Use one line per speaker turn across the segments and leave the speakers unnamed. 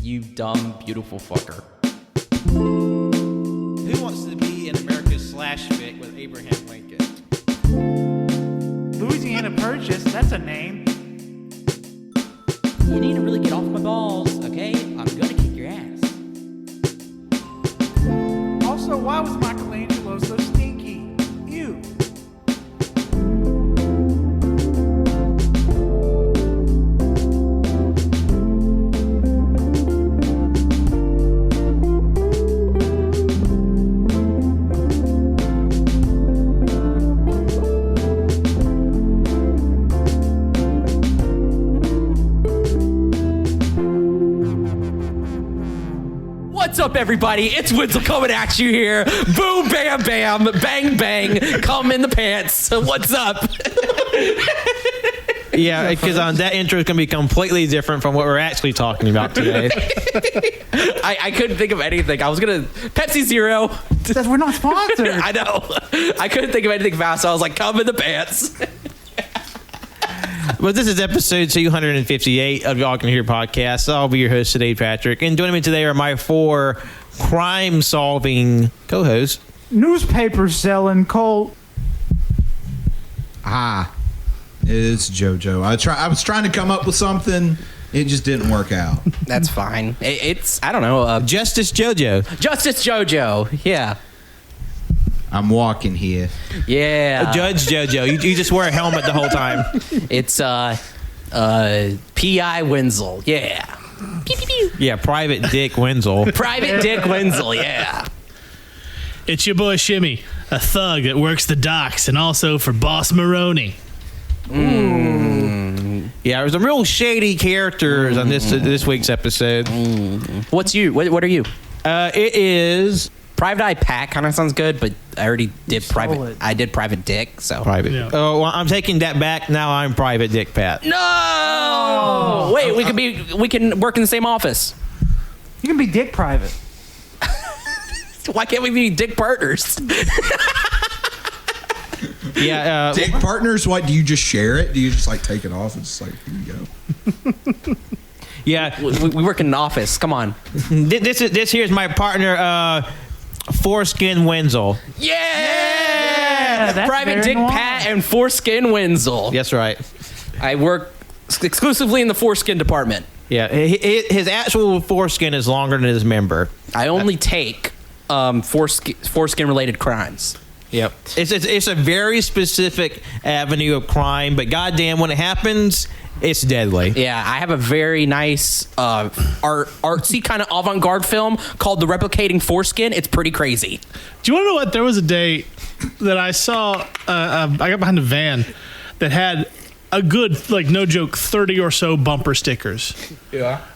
You dumb, beautiful fucker.
Who wants to be in America's slash fic with Abraham Lincoln?
Louisiana Purchase, that's a name.
You need to really get off my balls, okay? I'm gonna kick your ass.
Also, why was Michelangelo so stinky? Ew.
What's up, everybody? It's Wenzel coming at you here. Boom, bam, bam, bang, bang. Come in the pants. What's up?
Yeah, because that intro is going to be completely different from what we're actually talking about today.
I couldn't think of anything. I was going to... Pepsi Zero.
We're not sponsored.
I know. I couldn't think of anything fast, so I was like, come in the pants.
Well, this is episode 258 of Y'all Can Hear podcast. I'll be your host today, Patrick. And joining me today are my four crime-solving co-hosts.
Newspaper selling Colt.
It's JoJo. I was trying to come up with something. It just didn't work out.
That's fine. It's, I don't know.
Justice JoJo.
Justice JoJo. Yeah.
I'm walking here.
Yeah.
Judge JoJo. You just wear a helmet the whole time.
It's P.I. Wenzel. Yeah. Pew, pew, pew.
Yeah, Private Dick Wenzel.
Private Dick Wenzel. Yeah.
It's your boy Shimmy, a thug that works the docks and also for Boss Maroney.
Yeah, there's some real shady characters on this week's episode.
What's you? What are you?
It is
Private Eye Pat kind of sounds good, but I already did private.
it.
I did Private Dick, so.
Private.
Yeah.
Oh, well, I'm taking that back. Now I'm Private Dick Pat.
No! Wait, we can work in the same office.
You can be Dick Private.
Why can't we be Dick partners?
Yeah.
Dick partners, what? Do you just share it? Do you just like take it off and just like, here you go?
Yeah.
we work in an office. Come on.
This here's my partner, Foreskin Wenzel.
Yeah!
that's
Private
very
Dick
noir.
Pat and Foreskin Wenzel.
That's right.
I work exclusively in the foreskin department.
Yeah. His actual foreskin is longer than his member.
I only take foreskin related crimes.
Yep. It's a very specific avenue of crime, but goddamn, when it happens, it's deadly.
Yeah, I have a very nice artsy kind of avant-garde film called The Replicating Foreskin. It's pretty crazy.
Do you want to know what? There was a day that I saw, I got behind a van that had a good, like, no joke, 30 or so bumper stickers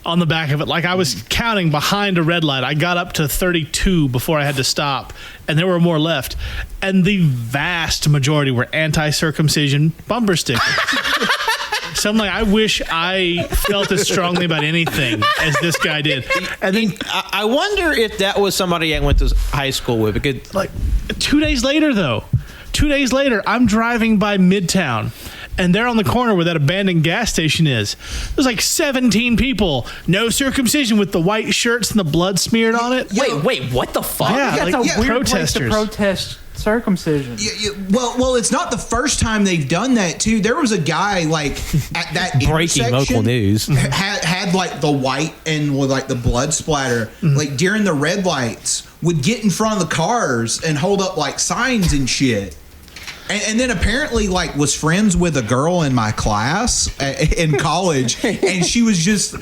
on the back of it. Like, I was counting behind a red light. I got up to 32 before I had to stop, and there were more left. And the vast majority were anti-circumcision bumper stickers. So I'm like, I wish I felt as strongly about anything as this guy did.
And then I wonder if that was somebody I went to high school with. Because,
Like, 2 days later, though, I'm driving by Midtown, and there on the corner where that abandoned gas station is, there's like 17 people, no circumcision, with the white shirts and the blood smeared on it.
Wait, what the fuck?
Yeah,
That's
like
a weird
protesters.
place to protest circumcision.
Well, it's not the first time they've done that too. There was a guy like at that
breaking
intersection
local news.
had like the white and with like the blood splatter, like during the red lights, would get in front of the cars and hold up like signs and shit. And then apparently, like, was friends with a girl in my class in college, and she was just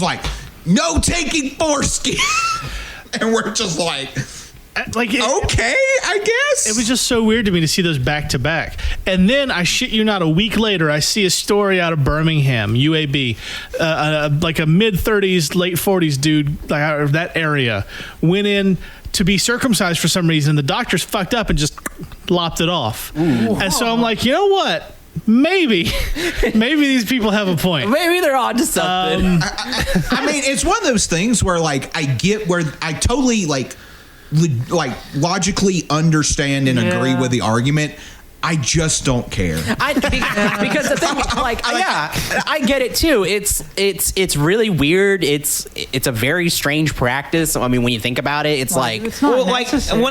like, no taking foreskin, and we're just like,
Like,
okay, I guess.
it was just so weird to me to see those back to back. And then I shit you not, a week later, I see a story out of Birmingham, UAB, like a mid-30s, late 40s dude, like out of that area, went in to be circumcised for some reason. The doctors fucked up and just lopped it off. Ooh. And so I'm like, you know what? Maybe these people have a point.
Maybe they're on to something.
I mean, it's one of those things where, like, I get where I totally, like logically understand and agree with the argument. I just don't care.
Because the thing, like, yeah, I get it too. It's really weird. It's a very strange practice. I mean, when you think about it, it's like,
it's not necessary.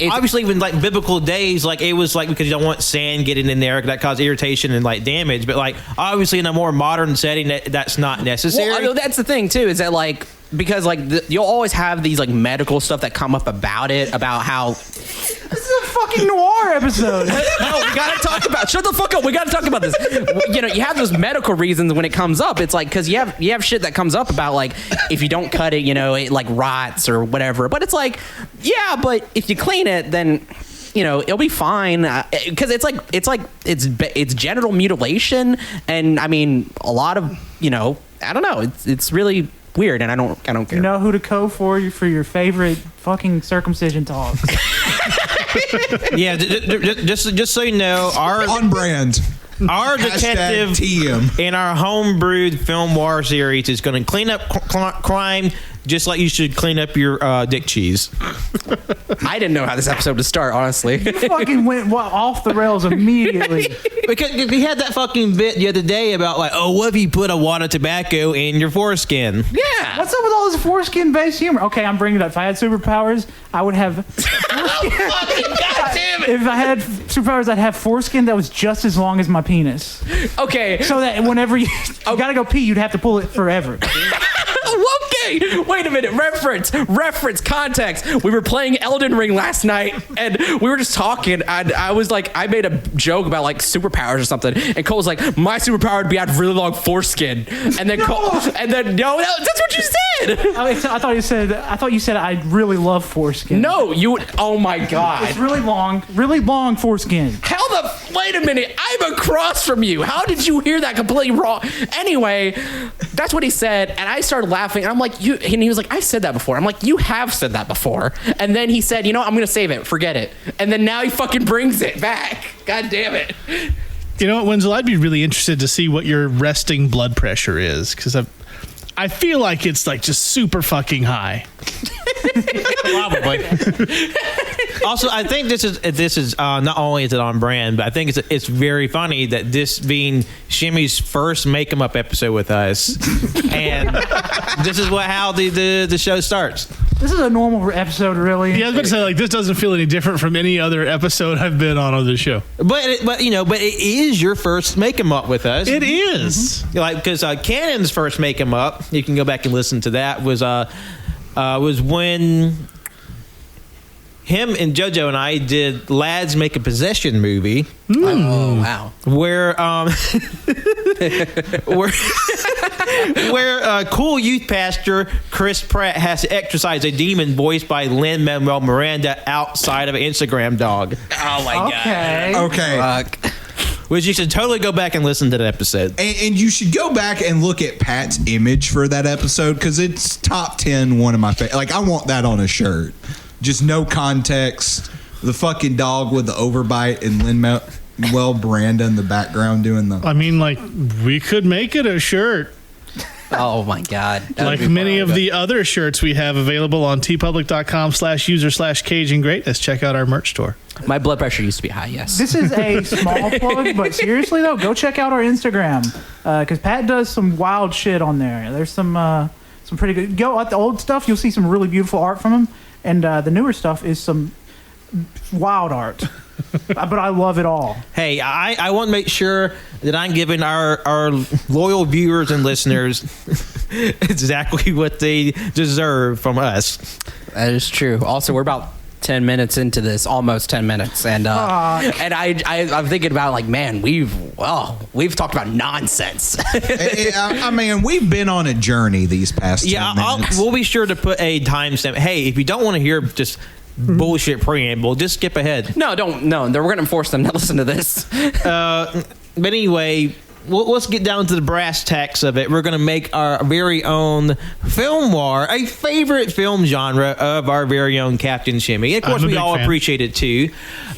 Obviously, when like biblical days, like it was like because you don't want sand getting in there that cause irritation and like damage. But like obviously in a more modern setting, that's not necessary.
well, that's the thing too. Is that like because like you'll always have these like medical stuff that come up about it, about how.
This is a fucking Noir episode.
No, we gotta talk about. Shut the fuck up. We gotta talk about this. You know, you have those medical reasons when it comes up. It's like because you have shit that comes up about like if you don't cut it, you know, it like rots or whatever. But it's like, yeah, but if you clean it, then you know it'll be fine. Because it's genital mutilation, and I mean a lot of I don't know. It's really weird, and I don't care.
You know who to code for your favorite fucking circumcision talks.
Yeah, just so you know, our
On brand.
Our detective
TM.
in our homebrewed film noir series is going to clean up crime just like you should clean up your dick cheese.
I didn't know how this episode would start, honestly.
You fucking went off the rails immediately.
Because we had that fucking bit the other day about like, oh, what if you put a wad of tobacco in your foreskin?
Yeah.
What's up with all this foreskin-based humor? Okay, I'm bringing it up. If I had superpowers, I would have.
God damn it.
If I had superpowers, I'd have foreskin that was just as long as my penis.
Okay.
So that whenever you gotta go pee, you'd have to pull it forever.
Okay, wait a minute. Reference, context. We were playing Elden Ring last night, and we were just talking. I was like, I made a joke about like superpowers or something, and Cole was like, my superpower would be I had really long foreskin, and then that's what you said.
I thought you said I really love foreskin.
No, you. Oh my god.
It's really long foreskin.
Wait a minute. I'm across from you. How did you hear that completely wrong? Anyway, that's what he said, and I started laughing. And I'm like, and he was like, I've said that before. I'm like, you have said that before. And then he said, I'm gonna save it. Forget it. And then now he fucking brings it back. God damn it.
You know what, Wenzel? I'd be really interested to see what your resting blood pressure is, because I feel like it's like just super fucking high.
Probably. Also, I think this is not only is it on brand, but I think it's very funny that this being Shimmy's first Make 'Em Up episode with us, and this is how the show starts.
This is a normal episode, really.
Yeah, I was about to say, like, this doesn't feel any different from any other episode I've been on this show.
But it is your first Make 'Em Up with us.
It is.
Like, because Cannon's first Make 'Em Up, you can go back and listen to that, was when him and JoJo and I did Lads Make a Possession movie.
Oh wow.
Where cool youth pastor Chris Pratt has to exercise a demon voiced by Lin-Manuel Miranda outside of an Instagram dog.
Oh my god.
Okay.
Fuck.
Which you should totally go back and listen to that episode.
And you should go back and look at Pat's image for that episode, because it's top 10 one of my favorite. Like, I want that on a shirt. Just no context. The fucking dog with the overbite and Lin-Manuel Miranda in the background doing the...
I mean, like, we could make it a shirt.
Oh my god.
Like many of the other shirts we have available on tpublic.com/user/Cajun Greatness. Check out our merch store.
My blood pressure used to be high, yes.
This is a small plug, but seriously though, go check out our Instagram, because Pat does some wild shit on there. There's some pretty good. Go at the old stuff, you'll see some really beautiful art from him, and the newer stuff is some wild art. But I love it all.
Hey, I want to make sure that I'm giving our loyal viewers and listeners exactly what they deserve from us.
That is true. Also, we're about 10 minutes into this, almost 10 minutes, and I'm thinking about like, man, we've talked about nonsense.
I mean, we've been on a journey these past 10 minutes.
We'll be sure to put a timestamp. Hey, if you don't want to hear just bullshit preamble, just skip ahead.
No, don't. No, we're going to force them to listen to this.
But anyway, let's get down to the brass tacks of it. We're going to make our very own film noir, a favorite film genre of our very own Captain Shimmy. Of course, we all appreciate it too,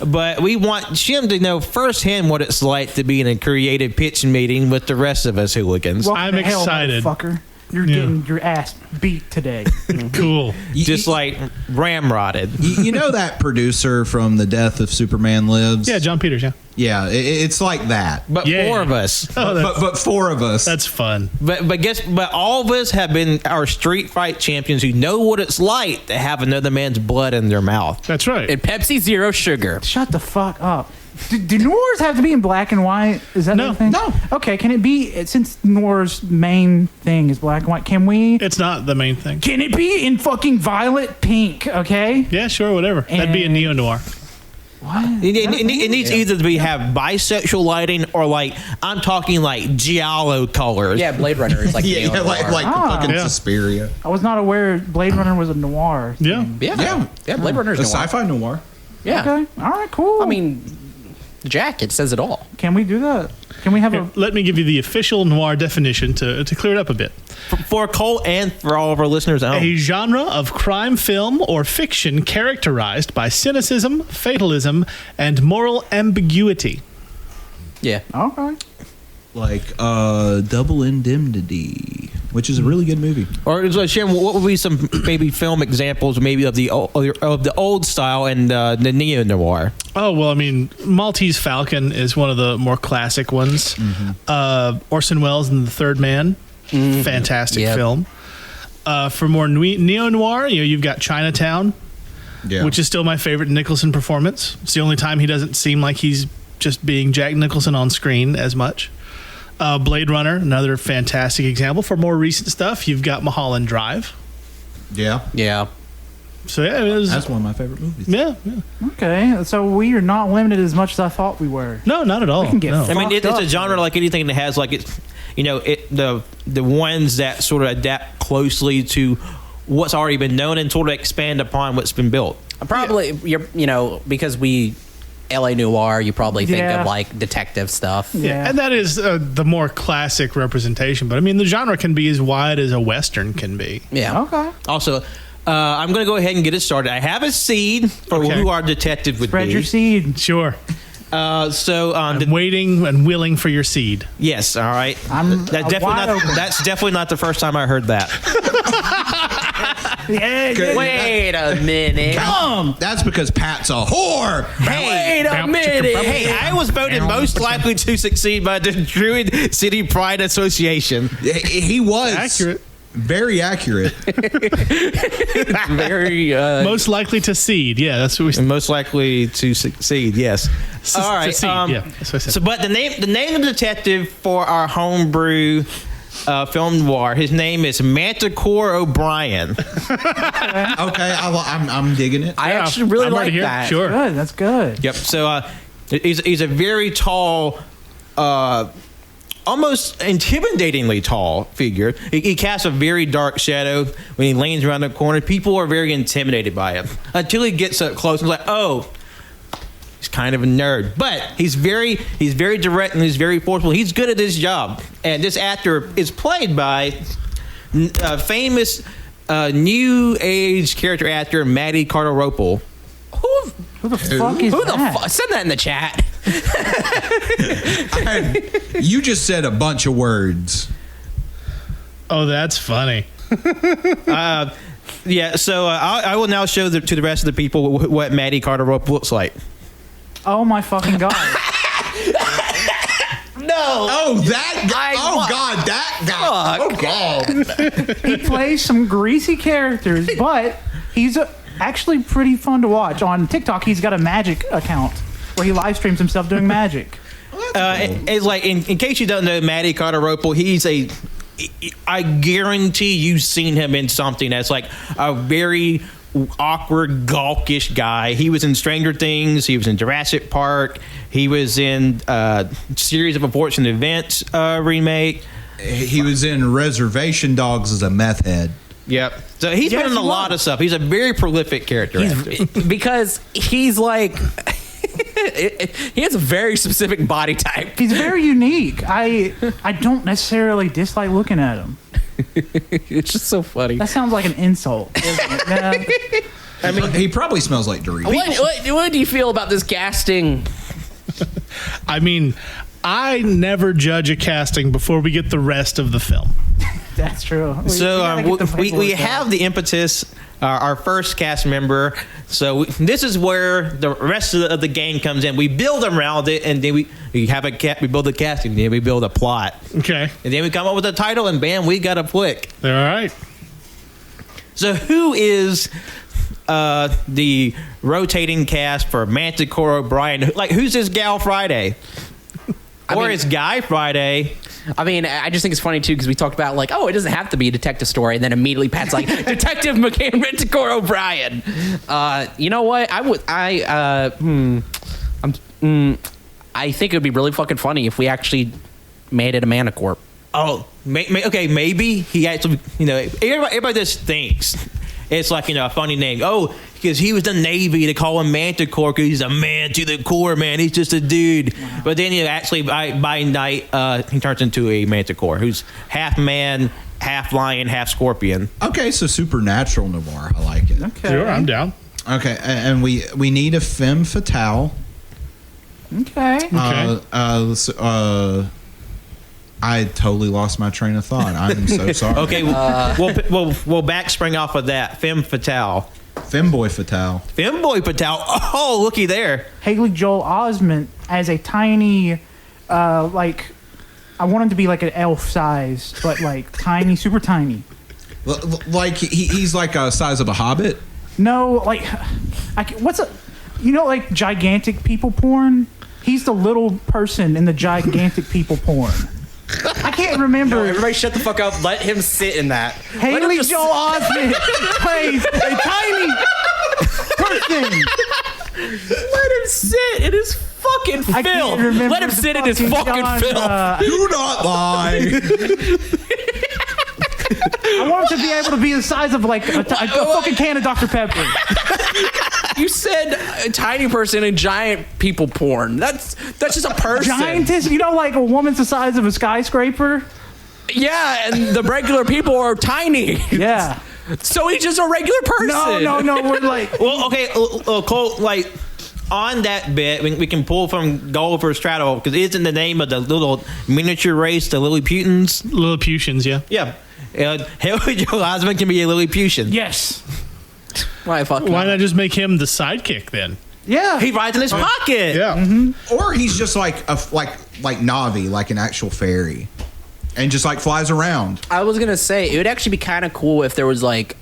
but we want Shim to know firsthand what it's like to be in a creative pitch meeting with the rest of us hooligans.
I'm excited.
Fucker. you're getting your ass beat today.
Cool.
Just like ramrodded.
You know that producer from The Death of Superman Lives?
Yeah, John Peters. Yeah.
Yeah, it's like that.
But
Yeah.
4 of us.
Oh,
But 4 of us.
that's fun.
But all of us have been our street fight champions who know what it's like to have another man's blood in their mouth.
That's right.
And Pepsi Zero Sugar.
Shut the fuck up. Do Noirs have to be in black and white? Is that
No.
the thing?
No.
Okay, can it be, since Noir's main thing is black and white, can
It's not the main thing.
it be in fucking violet pink, okay?
Yeah, sure, whatever. That'd be a
And-
neo-noir.
What?
It needs either to be have bisexual lighting or like I'm talking like giallo colors.
Yeah, Blade Runner is like
yeah,
neo-noir.
like fucking
Yeah.
Suspiria.
I was not aware Blade Runner was a noir.
Yeah.
yeah, Blade Runner is
A
noir.
sci-fi noir.
Yeah.
Okay, all right, cool.
I mean, the jacket says it all.
can we do that? Can we have
Here, let me give you the official noir definition to clear it up a bit.
For Cole and for all of our listeners at home.
A genre of crime film or fiction characterized by cynicism, fatalism, and moral ambiguity.
Yeah.
Okay.
Like Double Indemnity, which is a really good movie.
Or Sharon, what would be some maybe film examples maybe of the old style and the neo noir?
Oh, well, I mean, Maltese Falcon is one of the more classic ones. Orson Welles and The Third Man, fantastic
Yep.
film. For more neo-noir, you've got Chinatown,
Yeah.
which is still my favorite Nicholson performance. It's the only time he doesn't seem like he's just being Jack Nicholson on screen as much. Blade Runner, another fantastic example. For more recent stuff, you've got Mulholland Drive.
Yeah.
Yeah.
So, yeah, it was,
That's one of my favorite movies.
yeah.
Okay, so we are not limited as much as I thought we were.
No, not at all.
We can get
No.
I mean,
fucked
it's
up.
a genre like anything that has like it's the ones that sort of adapt closely to what's already been known and sort of expand upon what's been built.
Probably, because we LA Noir, you probably think
Yeah.
of like detective stuff.
Yeah.
And that is the more classic representation. But I mean, the genre can be as wide as a Western can be.
Yeah.
Okay.
Also, I'm going to go ahead and get it started. I have a seed for
Okay.
who our detective would
Spread
be.
your seed.
Sure.
So,
Waiting and willing for your seed.
yes, all right.
I'm wide open.
That's definitely not the first time I heard that.
Yeah,
Wait a minute.
That's because Pat's a whore.
Wait a minute.
Hey, I was voted most likely to succeed by the Druid City Pride Association.
He was
Accurate.
very accurate.
Very.
Most likely to seed. Yeah, that's what we said.
Most likely to succeed, yes. All right.
Seed, yeah, that's what I said.
So, but the name of the detective for our homebrew film noir, his name is Manticore O'Brien.
Okay, I'm digging it.
I
Yeah,
actually really
I'm
like
already here.
that.
Sure.
good. That's good.
Yep. So he's a very tall, almost intimidatingly tall figure. He casts a very dark shadow when he leans around the corner. People are very intimidated by him until he gets up close and is like, oh. He's kind of a nerd, but he's very direct and he's very forceful. He's good at his job, and this actor is played by famous new age character actor Maddie Carter-Ropel.
Who the fuck is
Who the
that?
fuck? Send that in the chat.
You just said a bunch of words.
Oh, that's funny.
Yeah, so I will now show to the rest of the people what Maddie Carter-Ropel looks like.
Oh my fucking god.
Oh, that guy. Oh, God, that guy. Oh, God.
He plays some greasy characters, but he's actually pretty fun to watch. On TikTok, he's got a magic account where he live streams himself doing magic.
It's like in case you don't know Maddie Carter-Ropel, I guarantee you've seen him in something that's like a very awkward, gawkish guy. He was in Stranger Things. He was in Jurassic Park. He was in Series of Unfortunate Events remake.
He was in Reservation Dogs as a meth head.
Yep. So he's
Yes,
been in a
he
lot
was.
of stuff. He's a very prolific character actor.
Because he's like. He has a very specific body type.
He's very unique. I don't necessarily dislike looking at him.
It's just so funny.
That sounds like an insult. Isn't it?
I mean, he probably smells like Doritos.
What do you feel about this casting?
I mean, I never judge a casting before we get the rest of the film.
That's true.
So
gotta get the
we
paperwork
have
out.
the impetus, our first cast member. So this is where the rest of the game comes in. We build around it, and then we have we build a cast, and then we build a plot,
Okay.
and then we come up with a title, and bam, we got a flick.
All right.
So who is the rotating cast for Manticore O'Brien? Like, who's this gal Friday? Or is Guy Friday?
I mean, I just think it's funny too because we talked about like, oh, it doesn't have to be a detective story, and then immediately Pat's like, Detective McCann Manticore O'Brien. You know what? I think it would be really fucking funny if we actually made it a Manticore.
Oh, okay, maybe he actually, everybody just thinks it's like, a funny name. Oh, because he was in the Navy, they call him Manticore because he's a man to the core, man. He's just a dude. Wow. But then, actually, by night, he turns into a Manticore who's half man, half lion, half scorpion.
Okay, so supernatural noir. I like it.
Okay.
Sure, I'm down.
Okay, and we need a femme fatale.
Okay.
I totally lost my train of thought. I'm so sorry.
Okay, we'll back spring off of that. Femme fatale.
Femboy fatale.
Femboy fatale. Oh, looky there.
Haley Joel Osment as a tiny, I want him to be like an elf size, but like tiny, super tiny.
Like he's like a size of a hobbit.
No, like, like gigantic people porn? He's the little person in the gigantic people porn. I can't remember.
No, everybody shut the fuck up. Let him sit in that.
Haley Joel Osment plays a tiny person.
Let him sit in his fucking
I can't
film.
remember
Let him
the
sit in his fucking
genre.
film.
Do not lie.
I want him to be able to be the size of like a fucking can of Dr. Pepper.
You said a tiny person in giant people porn. That's just a person.
Giantess, like a woman's the size of a skyscraper?
Yeah, and the regular people are tiny.
Yeah.
So he's just a regular person.
No, we're like...
Well, okay, Cole, like, on that bit, we can pull from Gulliver's Straddle, because isn't the name of the little miniature race the Lilliputians?
Lilliputians, yeah.
Yeah. Haley Joel Osment can be a Lilliputian.
Yes.
Why
not just make him the sidekick then?
Yeah.
He rides in his pocket.
Yeah.
Mm-hmm.
Or he's just like Navi, like an actual fairy, and just like flies around.
I was gonna say it would actually be kind of cool if there was like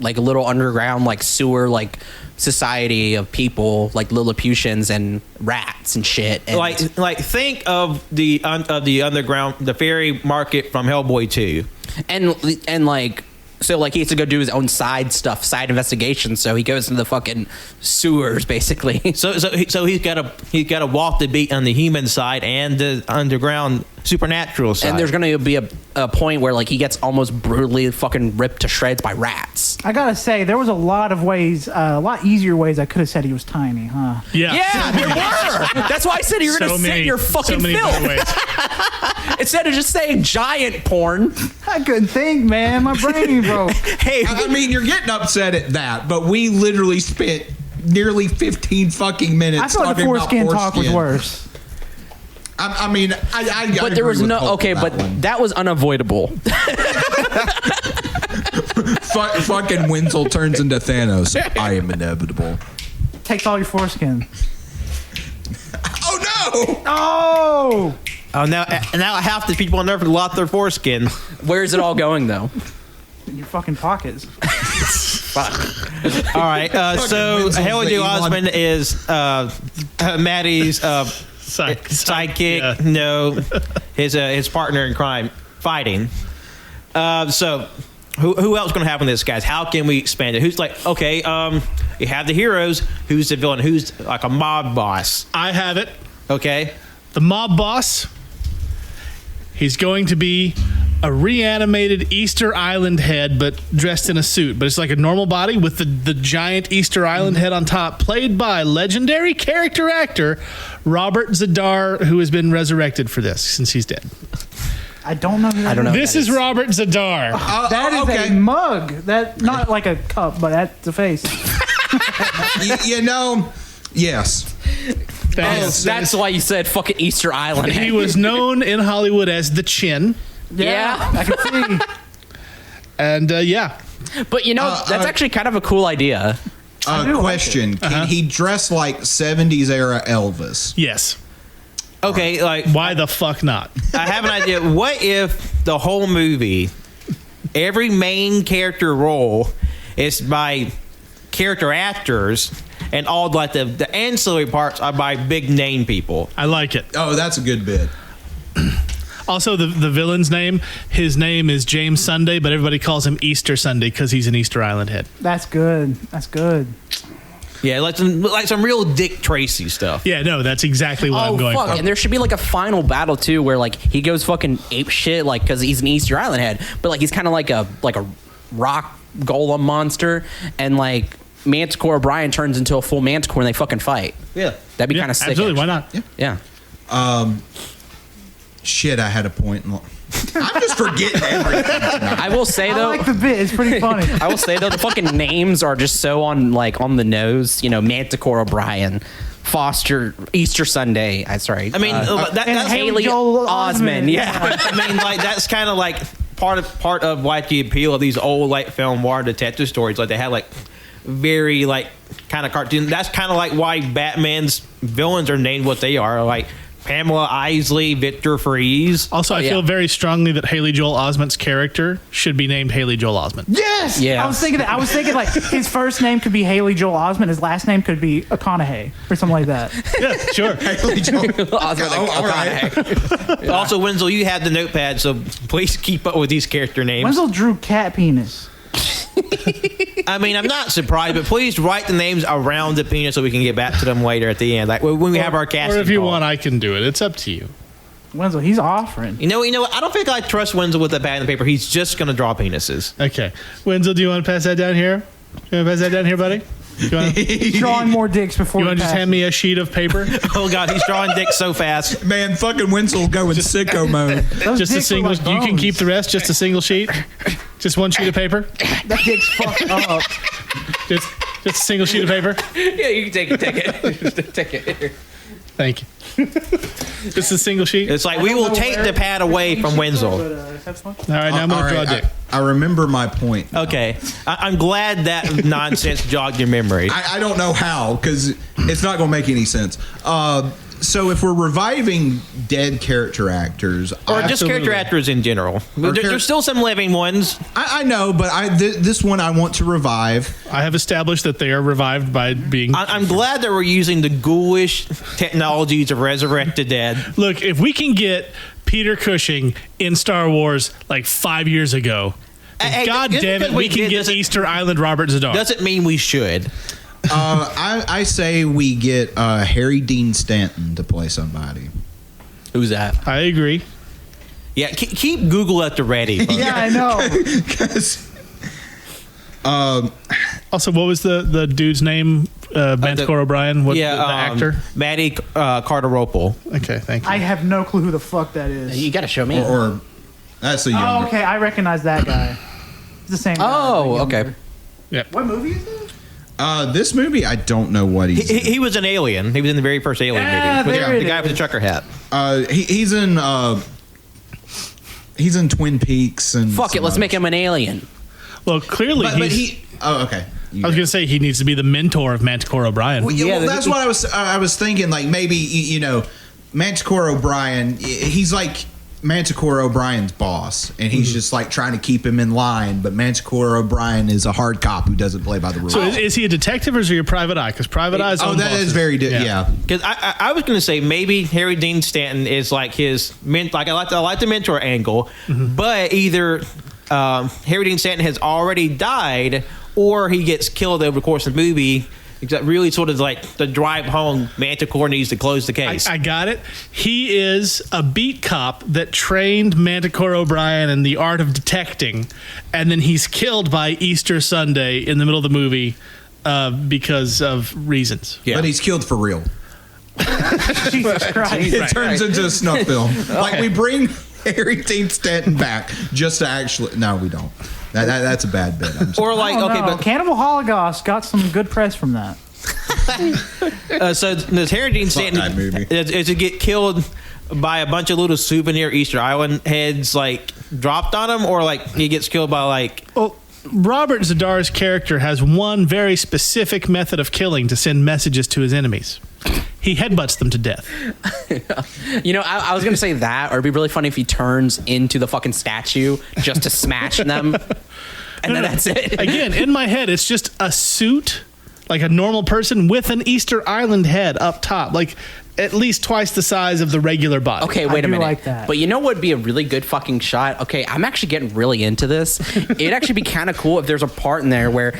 a little underground like sewer like society of people like Lilliputians and rats and shit. And
Like think of the underground, the fairy market from Hellboy 2,
and like. So like he has to go do his own side investigation. So he goes into the fucking sewers basically.
So he's got to walk the beat on the human side and the underground supernatural side.
And there's gonna be a point where like he gets almost brutally fucking ripped to shreds by rats.
I gotta say, there was a lot of ways, a lot easier ways I could have said he was tiny, huh?
Yeah, there were. That's why I said you were gonna sit in your fucking film instead of just saying giant porn.
I couldn't think, man. My brain broke.
Hey,
I mean, you're getting upset at that, but we literally spent nearly 15 fucking minutes
I feel like the
talking about
foreskin talk was
foreskin.
worse.
I mean, I
But there was
agree with
no
Cole
okay,
on
but
one.
that was unavoidable.
Fucking Wenzel turns into Thanos. I am inevitable.
Takes all your foreskin.
Oh no!
Oh!
Oh, now half the people on Earth lost their foreskin.
Where is it all going though?
In your fucking pockets.
All right, so
Wenzel's
Haley
the
Joel
Elon.
Osment is Maddie's sidekick.
Yeah.
No, his partner in crime, fighting. So who else going to happen to this, guys? How can we expand it? Who's like, okay, you have the heroes. Who's the villain? Who's like a mob boss?
I have it.
Okay.
The mob boss. He's going to be a reanimated Easter Island head, but dressed in a suit. But it's like a normal body with the giant Easter Island head on top, played by legendary character actor Robert Zadar, who has been resurrected for this since he's dead.
I don't know.
I don't know.
This is Robert Zadar.
That is
okay.
a mug. That not like a cup, but that's the face.
Yes.
That is-
That's why you said fucking Easter Island.
he was known in Hollywood as the Chin.
Yeah.
I can see.
And yeah,
But that's actually kind of a cool idea.
do like
Question: Can he dress like 70s era Elvis?
yes.
Okay, like
Why the fuck not?
I have an idea. What if the whole movie, every main character role is by character actors, and all like the ancillary parts are by big name people?
I like it.
Oh, that's a good bit.
Also, the villain's name, his name is James Sunday, but everybody calls him Easter Sunday because he's an Easter Island head.
That's good. That's good.
Yeah, like some real Dick Tracy stuff.
Yeah, no, that's exactly what I'm going
fuck!
for.
And there should be like a final battle too, where like he goes fucking ape shit, like because he's an Easter Island head, but like he's kind of like a rock golem monster, and like Manticore O'Brien turns into a full Manticore and they fucking fight.
Yeah.
That'd be
Yeah,
kind of sick.
absolutely. Why
actually.
not?
Yeah.
Shit, I had a point. I'm just forgetting everything.
I will say
I
though.
like the bit. It's pretty funny.
I will say though, the fucking names are just so on the nose. Manticore O'Brien, Foster, Easter Sunday. I mean,
And
that's
Haley Joel Osment.
Yeah.
I mean, like that's kind of like part of like the appeal of these old like film noir detective stories. Like they had like very like kind of cartoon. That's kind of like why Batman's villains are named what they are. Like Pamela Isley, Victor Freeze.
Also, I feel very strongly that Haley Joel Osment's character should be named Haley Joel Osment.
Yes.
Yeah.
I was thinking that. I was thinking like his first name could be Haley Joel Osment. His last name could be McConaughey or something like that.
Yeah, sure.
Also, Wenzel, you have the notepad, so please keep up with these character names.
Wenzel drew cat penis.
I mean, I'm not surprised, but please write the names around the penis so we can get back to them later at the end, like when we have our casting.
Or if you
call.
want, I can do it. It's up to you.
Wenzel, he's offering.
You know what? I don't think I trust Wenzel with the pad and paper. He's just going to draw penises.
Okay. Wenzel, do you want to pass that down here? You want to pass that down here, buddy? You want
He's drawing more dicks before.
to just hand me a sheet of paper?
Oh God, he's drawing dicks so fast.
Man, fucking Wenzel going sicko mode.
Just a single. You can keep the rest. Just a single sheet. Just one sheet of paper.
That dick's fucked up.
Just a single sheet of paper.
Yeah, you can take it. Take it.
Thank you. Just a single sheet.
It's like we will take the pad away from Wenzel.
All right, now I'm gonna draw a dick.
I remember my point.
Okay, I'm glad that nonsense jogged your memory.
I don't know how, because it's not going to make any sense. So if we're reviving dead character actors,
Or just character actors in general. There's still some living ones.
I know, but this one I want to revive.
I have established that they are revived by being.
I'm glad that we're using the ghoulish technology to resurrect the dead.
Look, if we can get Peter Cushing in Star Wars like 5 years ago,
Hey,
God
just
damn it,
because
we
we
can
did
get
doesn't-
Easter Island Robert Zadar.
Doesn't mean we should.
I say we get Harry Dean Stanton to play somebody.
Who's that?
I agree.
Yeah, keep Google at the ready. folks.
Yeah, I know.
Also, what was the dude's name? Manticore O'Brien? What,
Yeah,
the actor?
Matty Carteropel.
Okay, thank you.
I have no clue who the fuck that is.
You got to show me.
Or that's a younger.
Oh, okay. I recognize that guy. It's the same guy.
Oh,
but
okay.
younger. What movie is this?
This movie, I don't know what he's in.
He was an alien. He was in the very first Alien
Yeah,
movie.
there
The
it
guy with the
is.
trucker hat.
He's in Twin Peaks and
Fuck it, let's make him an alien.
Well, clearly
But
he's.
he. Oh, okay.
I was going to say he needs to be the mentor of Manticore O'Brien.
Well,
Yeah,
that's what I was thinking. Like maybe Manticore O'Brien. He's like Manticore O'Brien's boss, and he's just like trying to keep him in line. But Manticore O'Brien is a hard cop who doesn't play by the rules.
So is he a detective or is he a private eye? Because private eyes.
Oh,
own
that
bosses.
is very yeah.
Because I was going to say maybe Harry Dean Stanton is like his like I like the mentor angle, but either Harry Dean Stanton has already died or he gets killed over the course of the movie. Exactly, really sort of like the drive home. Manticore needs to close the case.
I got it. He is a beat cop that trained Manticore O'Brien in the art of detecting, and then he's killed by Easter Sunday in the middle of the movie because of reasons.
Yeah.
But he's killed for real.
Jesus Christ.
It turns into a snuff film. Like we bring Harry Dean Stanton back just to actually. No, we don't. That's a bad bit. I'm sorry.
Or like
I don't
okay,
know.
but
Cannibal Holocaust got some good press from that.
so does Harry Dean Stanton
that movie.
is to get killed by a bunch of little souvenir Easter Island heads like dropped on him, or like he gets killed by like.
Well, Robert Zadar's character has one very specific method of killing to send messages to his enemies. He headbutts them to death.
You know, I was going to say that, or it'd be really funny if he turns into the fucking statue just to smash them. And then that's it.
Again, in my head, it's just a suit, like a normal person, with an Easter Island head up top, like at least twice the size of the regular body.
Okay, wait a
do
minute.
like that.
But you know what would be a really good fucking shot? Okay, I'm actually getting really into this. It'd actually be kind of cool if there's a part in there where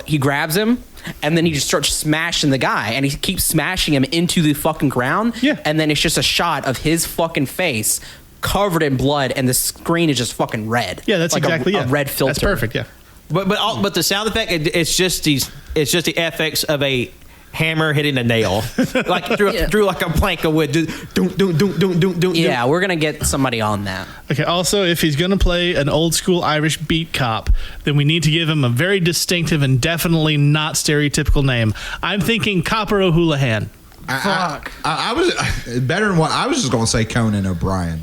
he grabs him and then he just starts smashing the guy and he keeps smashing him into the fucking ground.
Yeah.
And then it's just a shot of his fucking face covered in blood and the screen is just fucking red.
Yeah, that's
like
exactly
a red filter.
That's perfect. Yeah.
But the sound effect, it's just the FX of a hammer hitting a nail, like through like a plank of wood.
Yeah, we're gonna get somebody on that.
Okay. Also, if he's going to play an old school Irish beat cop, then we need to give him a very distinctive and definitely not stereotypical name. I'm thinking Copper O'Houlihan.
I was better than what I was just going to say. Conan O'Brien.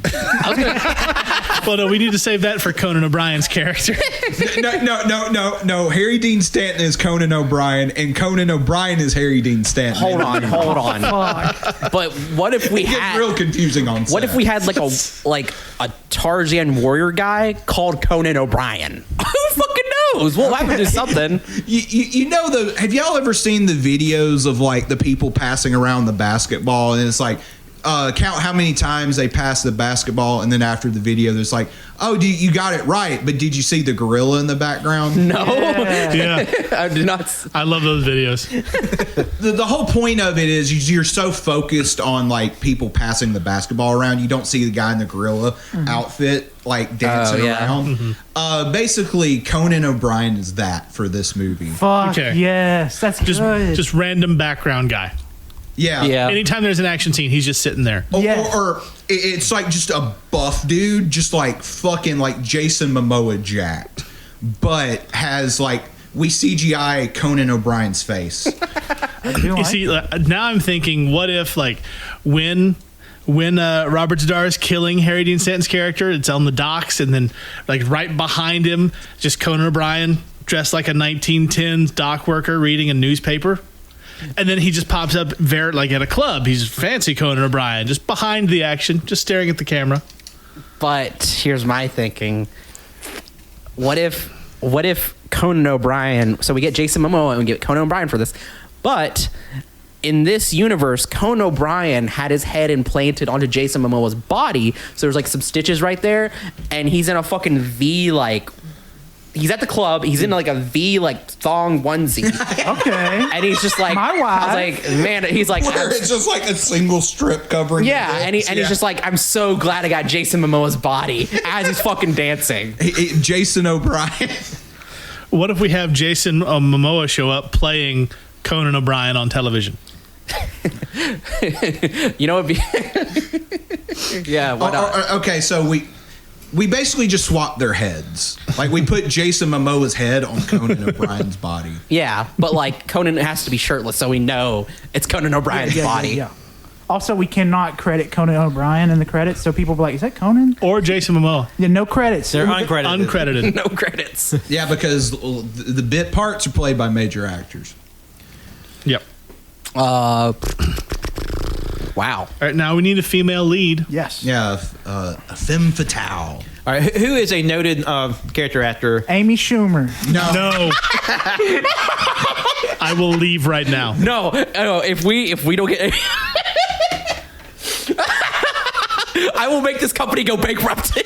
Well, no, we need to save that for Conan O'Brien's character.
No. Harry Dean Stanton is Conan O'Brien, and Conan O'Brien is Harry Dean Stanton.
Hold on. But what if we
It gets
had
real confusing on set.
What if we had like a Tarzan warrior guy called Conan O'Brien? Who fucking knows? We'll have to do something.
You know have y'all ever seen the videos of like the people passing around the basketball, and it's like count how many times they pass the basketball, and then after the video there's like, oh, you got it right, but did you see the gorilla in the background?
No.
Yeah.
I do not.
I love those videos.
The whole point of it is you're so focused on like people passing the basketball around, you don't see the guy in the gorilla outfit like dancing around. Basically, Conan O'Brien is that for this movie.
Fuck
Okay.
yes, that's good.
Just random background guy.
Yeah.
Anytime there's an action scene, he's just sitting there.
Yes.
Or it's like just a buff dude, just like fucking like Jason Momoa jacked, but has like we CGI Conan O'Brien's face.
You see, now I'm thinking, what if like when Robert Zadar is killing Harry Dean Stanton's character, it's on the docks, and then like right behind him, just Conan O'Brien dressed like a 1910s dock worker reading a newspaper. And then he just pops up like at a club. He's fancy Conan O'Brien, just behind the action, just staring at the camera.
But here's my thinking. What if Conan O'Brien, so we get Jason Momoa and we get Conan O'Brien for this, but in this universe, Conan O'Brien had his head implanted onto Jason Momoa's body, so there's like some stitches right there, and he's in a fucking V like... He's at the club. He's in like a V like thong onesie.
Okay.
And he's just like,
My wife.
I was like, man, he's like,
Where it's just like a single strip covering.
yeah,
the
and
lips.
he's just like, I'm so glad I got Jason Momoa's body as he's fucking dancing.
Jason O'Brien.
What if we have Jason Momoa show up playing Conan O'Brien on television?
You know, it'd be yeah. Why not?
Okay, so we basically just swapped their heads. Like we put Jason Momoa's head on Conan O'Brien's body.
Yeah, but like Conan has to be shirtless, so we know it's Conan O'Brien's body.
Yeah. Also, we cannot credit Conan O'Brien in the credits, so people will be like, is that Conan?
Or Jason Momoa?
Yeah, no credits.
They're uncredited.
Uncredited.
No credits.
Yeah, because the bit parts are played by major actors.
Yep.
Wow.
All right, now we need a female lead.
Yes.
Yeah, a femme fatale.
All right, who is a noted character actor?
Amy Schumer.
No. I will leave right now.
No, if we don't get, I will make this company go bankrupt.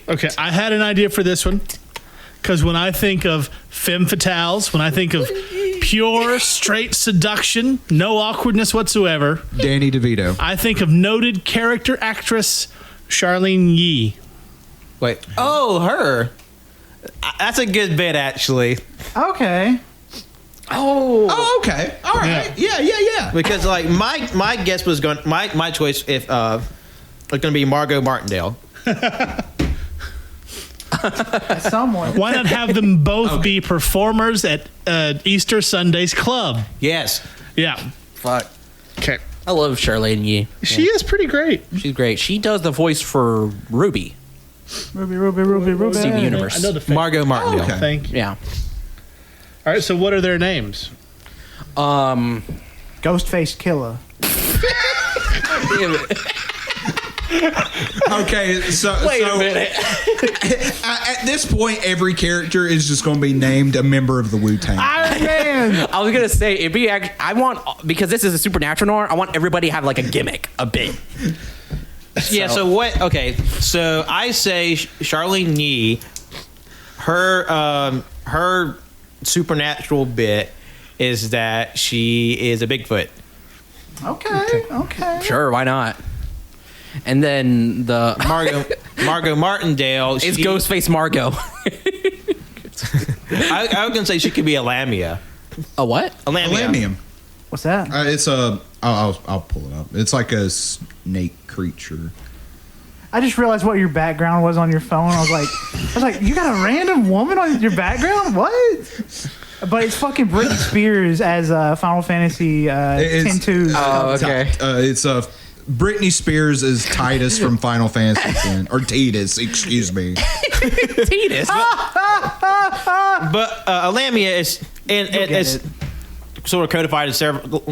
Okay, I had an idea for this one. Because when I think of femme fatales, when I think of pure, straight seduction, no awkwardness whatsoever,
Danny DeVito.
I think of noted character actress Charlene Yee.
Wait. Oh, her. That's a good bit, actually.
Okay.
Oh, okay. All right. Yeah.
Because like my guess was going my choice if was going to be Margot Martindale.
Someone.
Why not have them both be performers at Easter Sunday's club?
Yes.
Yeah.
Fuck.
Okay.
I love Charlene Yee.
She is pretty great.
She's great. She does the voice for Ruby.
Ruby.
Steven Universe.
I know the
Margot Martindale.
okay.
Thank you.
Yeah.
All right, so what are their names?
Ghostface Killer.
Okay, so
Wait a minute.
at this point, every character is just going to be named a member of the Wu-Tang.
Iron Man.
I was gonna say it'd be. I want, because this is a supernatural noir. I want everybody to have like a gimmick, a bit.
Yeah. So what? Okay. So I say Charlene Yee. Her supernatural bit is that she is a Bigfoot.
Okay.
Sure, why not? And then the
Margot Martindale.
it's Ghostface Margot.
I was gonna say she could be a Lamia.
A what?
A Lamia.
Lamium.
What's that?
It's a. I'll pull it up. It's like a snake creature.
I just realized what your background was on your phone. I was like, you got a random woman on your background? What? But it's fucking Britney Spears as Final Fantasy
It's-
10-2.
Oh, okay.
It's Britney Spears is Titus from Final Fantasy X, or Titus, excuse me.
Titus.
But a Lamia is it's sort of codified as several.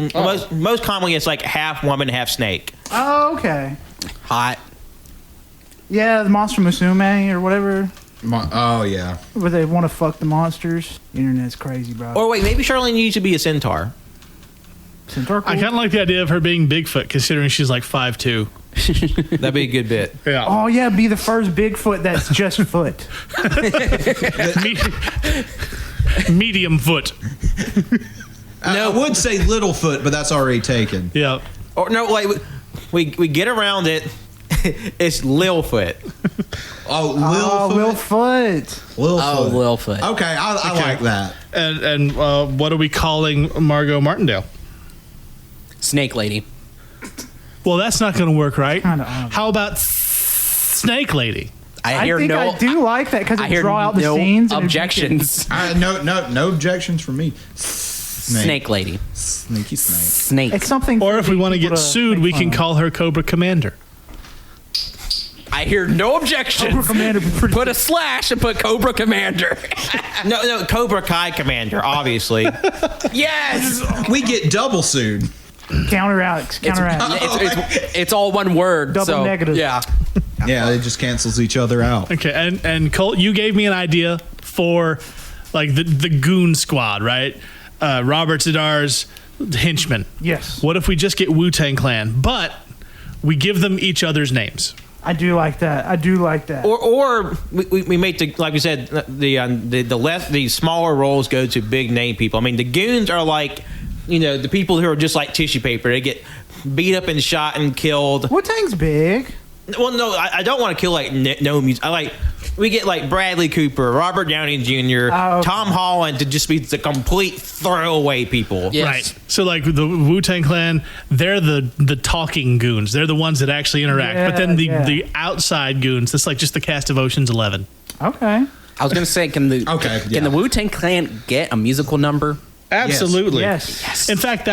Most commonly, it's like half woman, half snake.
Oh, okay.
Hot.
Yeah, the Monster Musume or whatever,
Oh yeah.
where they want to fuck the monsters. The internet's crazy, bro.
Or wait, maybe Charlene Yee should be a centaur.
Centaur
I
cool?
kind of like the idea of her being Bigfoot, considering she's like 5'2".
That'd be a good bit.
Yeah.
Oh yeah, be the first Bigfoot that's just foot.
Medium foot.
I would say Littlefoot, but that's already taken.
Yeah.
Or no, like we get around it. It's Lilfoot.
Oh,
Oh, Will
Littlefoot.
Foot.
Littlefoot.
Littlefoot.
Okay, I like that.
And what are we calling Margot Martindale?
Snake Lady.
Well, that's not going to work, right?
Kinda obvious.
How about Snake Lady?
I think I do like that because
I
it
hear
draw out the
no
scenes. and
objections.
No objections from me.
Snake Lady.
Sneaky snake.
Snake.
It's something.
Or
for
if we want to
people
get sued,
make
we
fun
can
of.
call her Cobra Commander.
I hear no objections.
Cobra Commander would be pretty-
Put a slash and put Cobra Commander.
No, Cobra Kai Commander, obviously.
Yes.
We get double sued.
Counter Alex. Counter Alex.
It's all one word.
Double
so,
negative.
Yeah.
Yeah, it just cancels each other out.
Okay, and Colt, you gave me an idea for like the goon squad, right? Robert Zadar's henchmen.
Yes.
What if we just get Wu-Tang Clan, but we give them each other's names?
I do like that.
Or we make the, like we said, the smaller roles go to big name people. I mean, the goons are like, the people who are just like tissue paper. They get beat up and shot and killed.
Wu-Tang's big.
Well, no, I don't want to kill like no music. We get like Bradley Cooper, Robert Downey Jr.,
Oh, okay.
Tom Holland to just be the complete throwaway people.
Yes.
Right. So like the Wu-Tang Clan, they're the talking goons. They're the ones that actually interact.
Yeah,
but then
yeah.
the outside goons, that's like just the cast of Ocean's 11.
Okay.
I was gonna say, can the Wu-Tang Clan get a musical number?
Absolutely.
Yes.
In fact,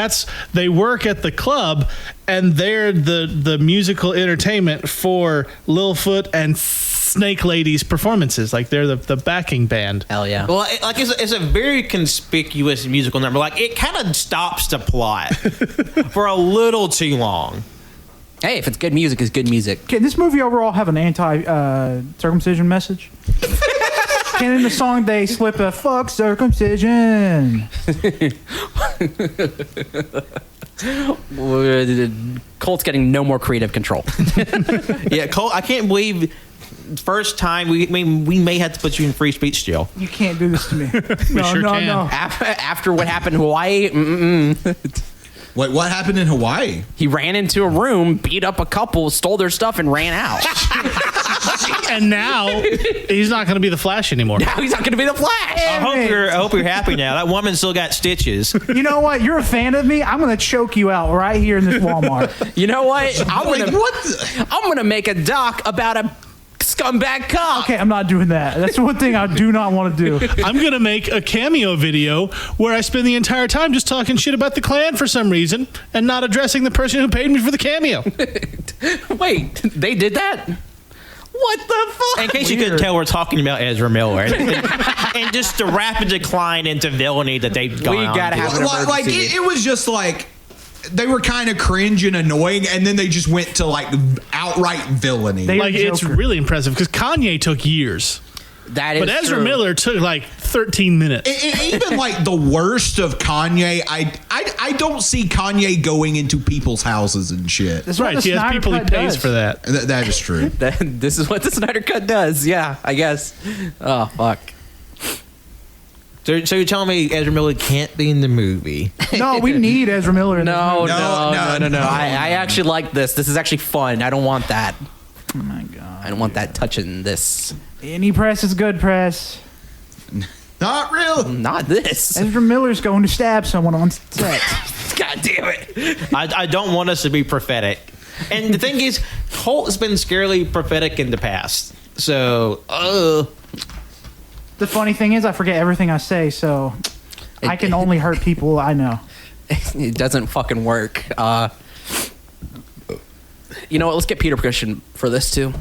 they work at the club, and they're the musical entertainment for Lilfoot and Snake Lady's performances. Like they're the backing band.
Hell yeah.
Well, it's a very conspicuous musical number. Like it kind of stops the plot for a little too long.
Hey, if it's good music, it's good music.
Can this movie overall have an anti-circumcision message? Can in the song they slip a "fuck circumcision"?
Colt's getting no more creative control.
Yeah, Cole, I can't believe first time we may have to put you in free speech jail.
You can't do this to me. No,
sure
no,
can.
no.
After what happened in Hawaii,
Wait, what happened in Hawaii?
he ran into a room, beat up a couple, stole their stuff, and ran out.
And now he's not going to be the Flash anymore.
Now he's not going to be the Flash.
I hope you're happy now. That woman still got stitches.
You know what? You're a fan of me. I'm gonna choke you out right here in this Walmart.
You know what? I'm
Like,
gonna
what?
I'm gonna make a doc about a scumbag cop.
Okay, I'm not doing that. That's one thing I do not want to do.
I'm gonna make a cameo video where I spend the entire time just talking shit about the Klan for some reason and not addressing the person who paid me for the cameo.
Wait, they did that? What the fuck?
In case you couldn't tell, we're talking about Ezra Miller and just the rapid decline into villainy that they've gone on.
gotta have an
Like
emergency.
it was just like they were kind of cringe and annoying, and then they just went to like outright villainy.
They-
Like, it's
Joker.
really impressive because Kanye took years,
That is
but Ezra
true.
Miller took like 13 minutes.
Even like the worst of Kanye, I don't see Kanye going into people's houses and shit.
That's what
Right,
the
he has
Snyder
people he
Cut
pays
does.
for that.
That is true.
This is what the Snyder Cut does. Yeah, I guess. Oh, fuck.
So you're telling me Ezra Miller can't be in the movie?
No, we need Ezra Miller in this
No,
movie.
no. I actually like this. This is actually fun. I don't want that.
Oh my god.
I don't want that touching this.
Any press is good press.
Not real.
Not this.
Ezra Miller's going to stab someone on set.
God damn it.
I don't want us to be prophetic. And the thing is, Holt's been scarily prophetic in the past. So,
The funny thing is, I forget everything I say, so I can only hurt people I know.
It doesn't fucking work. You know what? Let's get Peter Cushing for this too.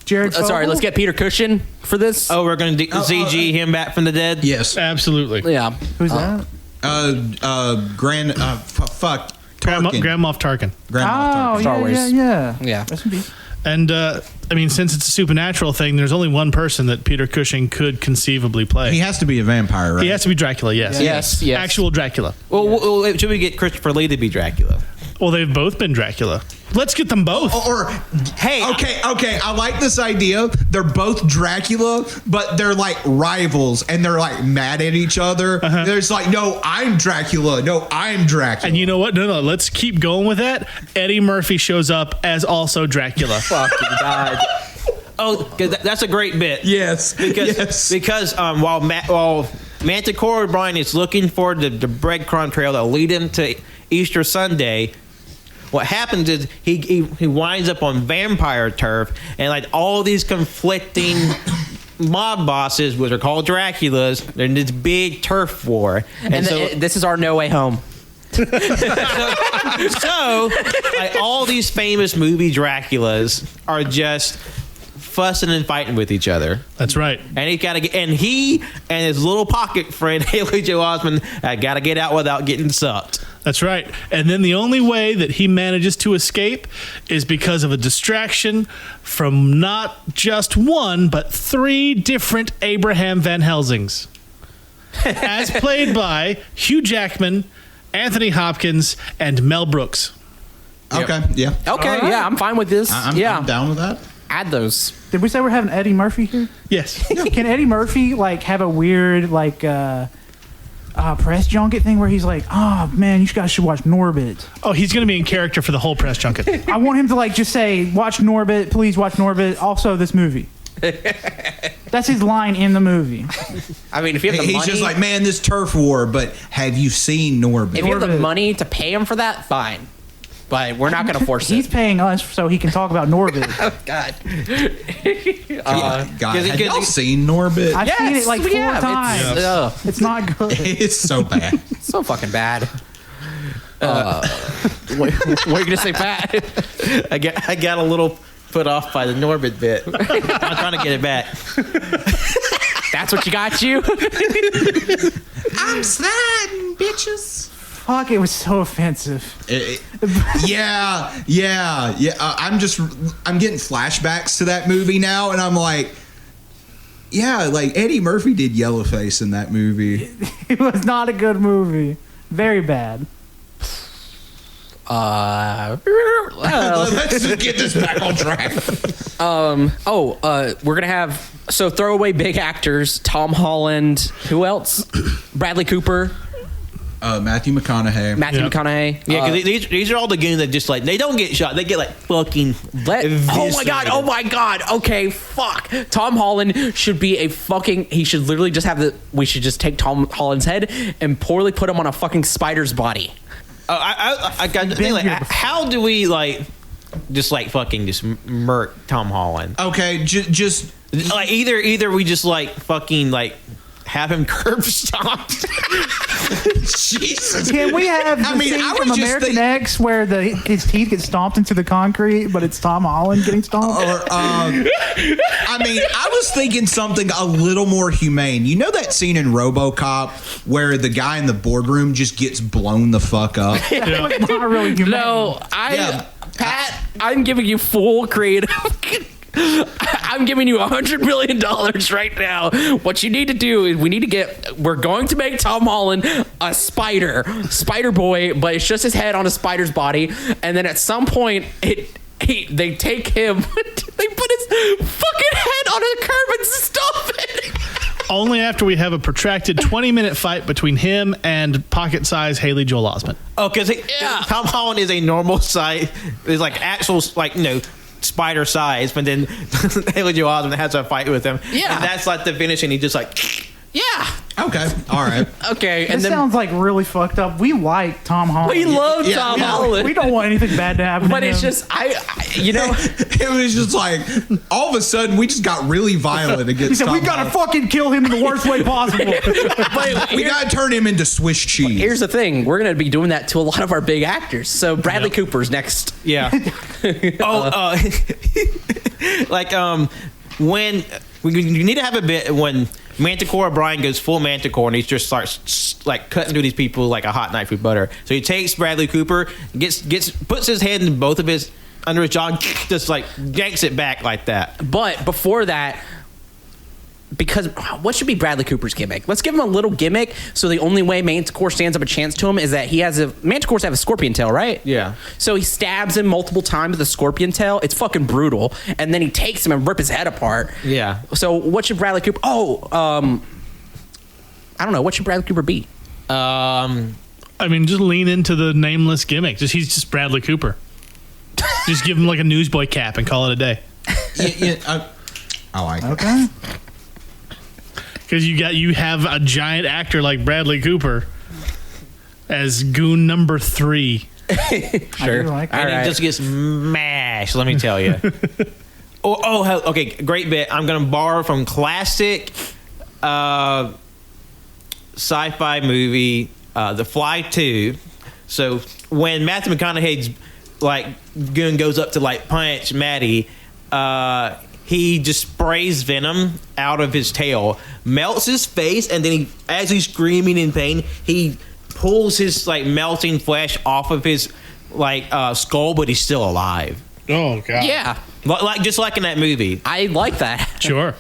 Jared.
Sorry,
Fogle?
let's get Peter Cushing for this.
we're going to ZG him back from the dead?
Yes.
Absolutely.
Yeah.
Who's that?
Fuck.
Grand
Tarkin.
Moff Tarkin.
Grand Moff
Oh,
Tarkin.
Star Wars.
yeah.
Yeah.
Rest in peace.
And I mean, since it's a supernatural thing, there's only one person that Peter Cushing could conceivably play.
He has to be a vampire, right?
He has to be Dracula, yes.
Yes. Yes.
Actual Dracula.
Well, should we get Christopher Lee to be Dracula?
Well, they've both been Dracula. Let's get them both.
Or
Hey,
okay, I like this idea. They're both Dracula, but they're like rivals and they're like mad at each other. There's like, no, I'm Dracula. No, I'm Dracula.
And you know what? No, let's keep going with that. Eddie Murphy shows up as also Dracula.
Fucking God.
Oh, 'cause that's a great bit.
yes.
Because while Manticore Brian is looking for the breadcrumb trail that'll lead him to Easter Sunday, what happens is he winds up on vampire turf, and like all these conflicting mob bosses, which are called Draculas, they're in this big turf war,
And this is our No Way Home.
so like all these famous movie Draculas are just fussing and fighting with each other.
That's right.
And he and his little pocket friend Haley Joel Osment got to get out without getting sucked.
That's right. And then the only way that he manages to escape is because of a distraction from not just one, but 3 different Abraham Van Helsings. As played by Hugh Jackman, Anthony Hopkins, and Mel Brooks.
Okay. Yeah.
Okay, yeah, I'm fine with this.
I'm down with that.
Add those.
Did we say we're having Eddie Murphy here?
Yes.
Can Eddie Murphy like have a weird like press junket thing where he's like, oh man, you guys should watch Norbit.
Oh, he's going to be in character for the whole press junket.
I want him to like just say, watch Norbit, please watch Norbit. Also, this movie. That's his line in the movie.
I mean, if you have the
He's
money,
just like, man, this turf war, but have you seen Norbit?
if you have the
Norbit.
money to pay him for that, fine. But we're not going to force
He's
it.
paying us so he can talk about Norbit.
God.
God, have y'all seen Norbit?
I've seen it like
we
4
have.
times.
Ugh,
It's not good.
It's so bad.
so fucking bad. What are you going to say, Pat?
I got a little put off by the Norbit bit. I'm trying to get it back.
That's what you got you?
I'm sliding, bitches.
Fuck, it was so offensive.
Yeah. I'm getting flashbacks to that movie now, and I'm like, yeah, like Eddie Murphy did Yellowface in that movie.
It was not a good movie. Very bad.
Let's just get this back on track.
We're going to have, throwaway big actors, Tom Holland, who else? Bradley Cooper,
Matthew McConaughey.
McConaughey.
Yeah, because these are all the goons that just like they don't get shot, they get like fucking.
Oh my god. Okay, fuck. Tom Holland should be he should literally just we should just take Tom Holland's head and poorly put him on a fucking spider's body.
I got to think like, how do we like like fucking just murk Tom Holland.
Okay, just
Like either we just like fucking like have him curb stomped.
Jesus.
Can we have the
I mean,
scene
I
from
was just
American X where his teeth get stomped into the concrete, but it's Tom Holland getting stomped?
Or, I mean, I was thinking something a little more humane. You know that scene in RoboCop where the guy in the boardroom just gets blown the fuck up?
It's not really humane.
No, Pat, I'm giving you full creative. I'm giving you $100 million right now. What you need to do is we're going to make Tom Holland a spider boy, but it's just his head on a spider's body. And then at some point, they take him, they put his fucking head on a curb and stop it.
Only after we have a protracted 20-minute fight between him and pocket-sized Haley Joel Osment.
Oh, because Tom Holland is a normal size. It's like actual, like, spider size, but then Haley Joel Osment has a fight with him.
Yeah.
And that's like the finish, and he just like...
Yeah.
Okay, all right.
Okay, and
This
then
sounds like really fucked up. We like Tom Holland.
we love Tom Holland.
We don't want anything bad to happen
but
to
it's
him.
just, you know...
It was just like, all of a sudden, we just got really violent against
He said,
Tom
we gotta
Holland.
fucking kill him in the worst way possible.
We gotta turn him into Swiss cheese.
Here's the thing. We're going to be doing that to a lot of our big actors. So Bradley Cooper's next.
Yeah. When you need to have a bit when Manticore O'Brien goes full Manticore and he just starts like cutting through these people like a hot knife through butter. So he takes Bradley Cooper, puts his head in both of his under his jaw, just like yanks it back like that.
But before that, because what should be Bradley Cooper's gimmick? Let's give him a little gimmick. So the only way Manticore stands up a chance to him is that Manticores have a scorpion tail, right?
Yeah.
So he stabs him multiple times with a scorpion tail. It's fucking brutal. And then he takes him and rip his head apart.
Yeah.
So what should Bradley Cooper? I don't know. What should Bradley Cooper be?
I mean, just lean into the nameless gimmick. He's just Bradley Cooper. Just give him like a newsboy cap and call it a day.
I like it.
Okay.
Because you have a giant actor like Bradley Cooper as goon number 3.
Sure. Like
And
right.
he just gets mashed, let me tell you. Okay, great bit. I'm going to borrow from classic sci-fi movie, The Fly 2. So when Matthew McConaughey's like goon goes up to like punch Maddie, he just sprays venom out of his tail, melts his face, and then as he's screaming in pain, he pulls his like melting flesh off of his like skull, but he's still alive.
Oh god.
Yeah.
Like just like in that movie.
I like that.
Sure.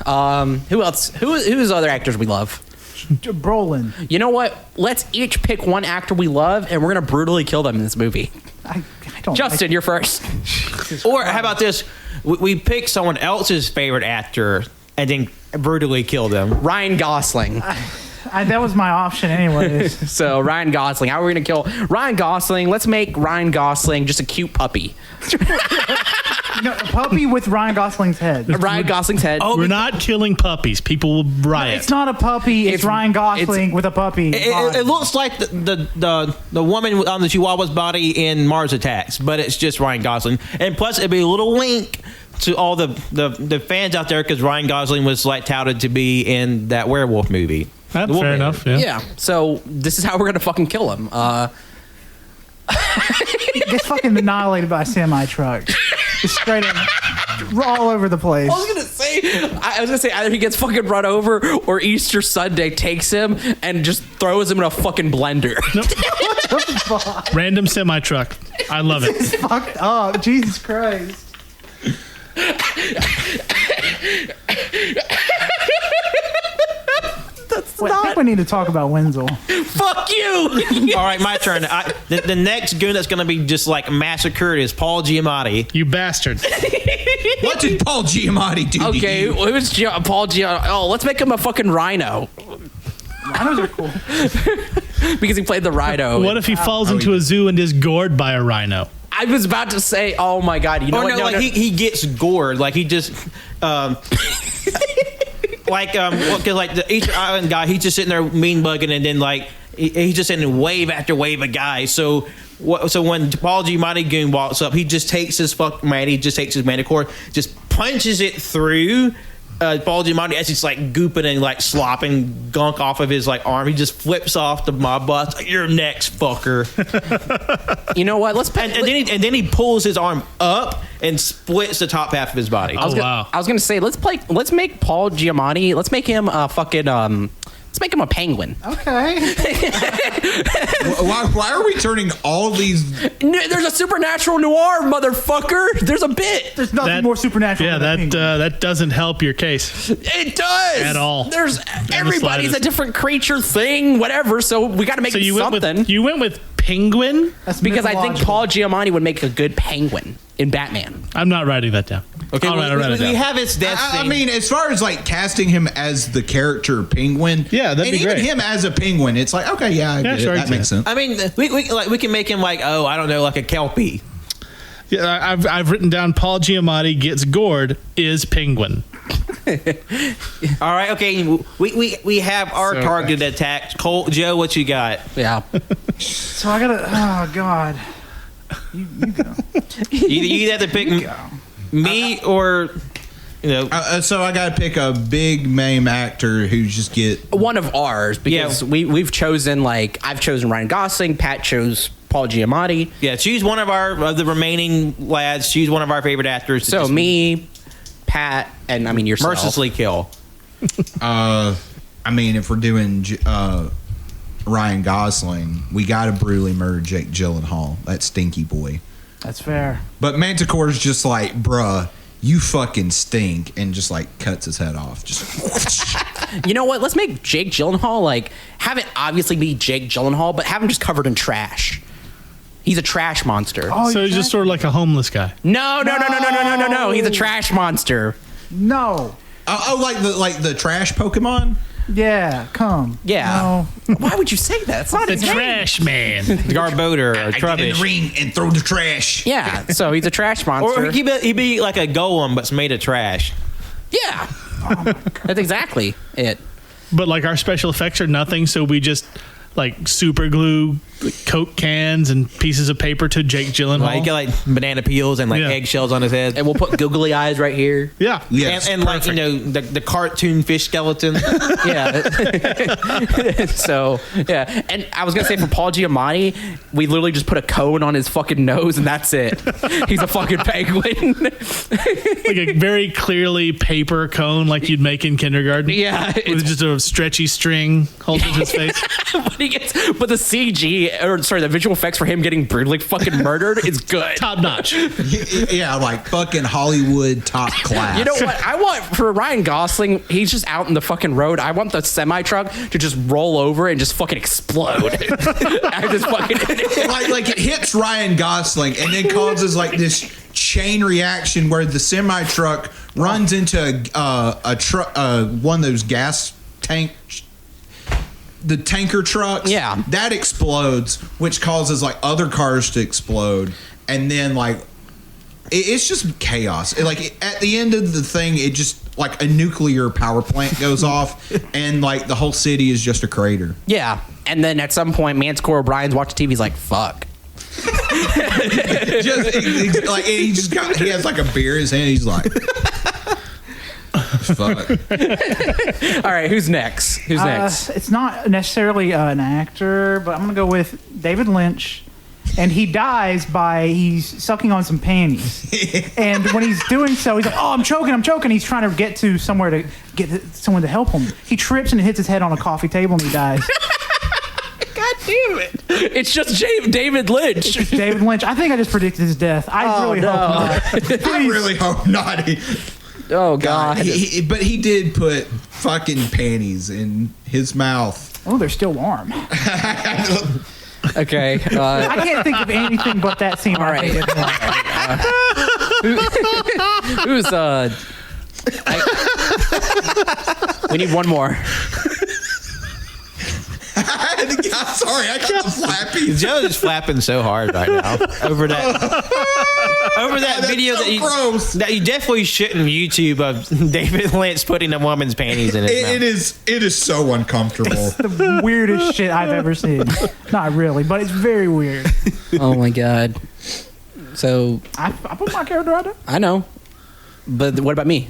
Who else? Who's other actors we love?
Brolin.
You know what? Let's each pick one actor we love, and we're gonna brutally kill them in this movie.
I don't
Justin, you're first.
Or how about this? We pick someone else's favorite actor and then brutally kill them.
Ryan Gosling.
that was my option anyways.
So Ryan Gosling. How are we gonna kill Ryan Gosling? Let's make Ryan Gosling just a cute puppy.
No, a puppy with Ryan Gosling's head.
Ryan Gosling's head.
We're not killing puppies. People will riot.
It's not a puppy. It's Ryan Gosling with a puppy.
It looks like the woman on the Chihuahua's body in Mars Attacks, but it's just Ryan Gosling. And plus, it'd be a little wink to all the fans out there because Ryan Gosling was like touted to be in that werewolf movie.
That's fair enough. Yeah.
Yeah. So this is how we're gonna fucking kill him.
Gets fucking annihilated by a semi truck. Just straight up, all over the place.
I was gonna say either he gets fucking run over or Easter Sunday takes him and just throws him in a fucking blender.
Random semi truck. I love it.
It's fucked up. Jesus Christ. Wait, I think we need to talk about Wenzel.
Fuck you.
All right, my turn. The next goon that's going to be just like massacred is Paul Giamatti.
You bastard.
What did Paul Giamatti do?
Okay,
to you?
it was Paul Giamatti. Oh, let's make him a fucking rhino
Rhinos are cool.
because he played the rhino.
What if he falls into a zoo and is gored by a rhino?
I was about to say, oh my god, you know what?
No, he gets gored. Like he just because like the Easter Island guy, he's just sitting there mean bugging, and then like he's just sending wave after wave of guys. So So when Paul Giamatti goon walks up, he just takes his manicore, just punches it through Paul Giamatti as he's like gooping and like slopping gunk off of his like arm. He just flips off the mob boss. Like, you're next, fucker.
You know what?
And then he pulls his arm up and splits the top half of his body.
Wow.
I was gonna say let's make Paul Giamatti. Let's make him let's make him a penguin.
Okay.
Why are we turning all these?
There's a supernatural noir, motherfucker. There's a bit.
There's nothing more supernatural.
Yeah,
than
that doesn't help your case.
It does
At all.
There's everybody's
slightest.
a different creature, thing, whatever. So we got to make
So you
something.
went with penguin.
That's
Because I think
mythological.
Paul Giamatti would make a good penguin in Batman.
I'm not writing that down.
Okay,
I'll write it
we
down.
have its death
I
scene.
mean, as far as like casting him as the character Penguin,
Yeah, that'd
and
be
even
great.
him as a penguin, it's like okay, yeah, I get
sure,
it. That makes sense.
I mean, we can make him like, oh, I don't know, like a Kelpie.
Yeah, I've written down Paul Giamatti gets gored is penguin.
All right, okay, we have our target attacked. Cole, Joe, what you got?
Yeah.
So I gotta. Oh God. You go.
You have to pick me or
So I got to pick a big meme actor who just get.
One of ours because we've chosen I've chosen Ryan Gosling, Pat chose Paul Giamatti.
Yeah, choose one of the remaining lads. Choose one of our favorite actors. to
So
just
me, Pat, and I mean yourself.
mercilessly kill.
I mean, if we're doing Ryan Gosling, we got to brutally murder Jake Gyllenhaal. That stinky boy.
That's fair.
But Manticore's just like, bruh, you fucking stink, and just like cuts his head off. Just
You know what? Let's make Jake Gyllenhaal have it obviously be Jake Gyllenhaal, but have him just covered in trash. He's a trash monster.
Oh,
So he's just sort of like a homeless guy.
No. He's a trash monster.
No.
like the trash Pokemon.
Yeah. Come.
Yeah.
No.
Why would you say that? It's not
The
his name.
trash man.
Garboder or
I get in
Trubbish.
the ring and throw the trash.
Yeah. So he's a trash monster.
Or he'd be like a golem, but's made of trash.
Yeah. That's exactly it.
But like our special effects are nothing, so we just like super glue Coke cans and pieces of paper to Jake Gyllenhaal.
Like, get like banana peels and like
Yeah.
eggshells on his head.
And we'll put googly eyes right here.
yeah.
Yes,
and like, the cartoon fish skeleton.
Yeah. So, yeah. And I was going to say for Paul Giamatti, we literally just put a cone on his fucking nose and that's it. He's a fucking penguin.
Like a very clearly paper cone like you'd make in kindergarten.
Yeah.
With just a stretchy string holding his face.
But the CG, or sorry, the visual effects for him getting brutally fucking murdered is good.
Top notch.
yeah, like fucking Hollywood top class.
You know what? I want for Ryan Gosling, he's just out in the fucking road. I want the semi truck to just roll over and just fucking explode. I just fucking
like it hits Ryan Gosling and then causes like this chain reaction where the semi truck runs into a truck, one of those gas tank. The tanker trucks,
Yeah.
that explodes, which causes like other cars to explode, and then like it's just chaos. At the end of the thing, it just like a nuclear power plant goes off, and like the whole city is just a crater.
Yeah. And then at some point, Manticore O'Brien's watching TV. He's like, fuck.
He has like a beer in his hand. He's like, fuck.
All right, who's next? Who's next?
It's not necessarily an actor, but I'm gonna go with David Lynch. And he dies by he's sucking on some panties. And when he's doing so, he's like, "Oh, I'm choking." He's trying to get to somewhere to get someone to help him. He trips and hits his head on a coffee table and he dies.
God damn it. It's just David Lynch.
David Lynch. I think I just predicted his death. I really hope not.
I really hope not.
Oh, God.
But he did put fucking panties in his mouth.
Oh, they're still warm.
Okay.
I can't think of anything but that scene.
All right. We need one more.
I'm sorry, I got the flappies.
Joe is flapping so hard right now over that. over that
That's
video
so gross.
that you definitely shouldn't YouTube of David Lynch putting a woman's panties in his mouth.
It is so uncomfortable.
The weirdest shit I've ever seen. Not really, but it's very weird.
Oh my god. So
I put my character out there.
I know, but what about me?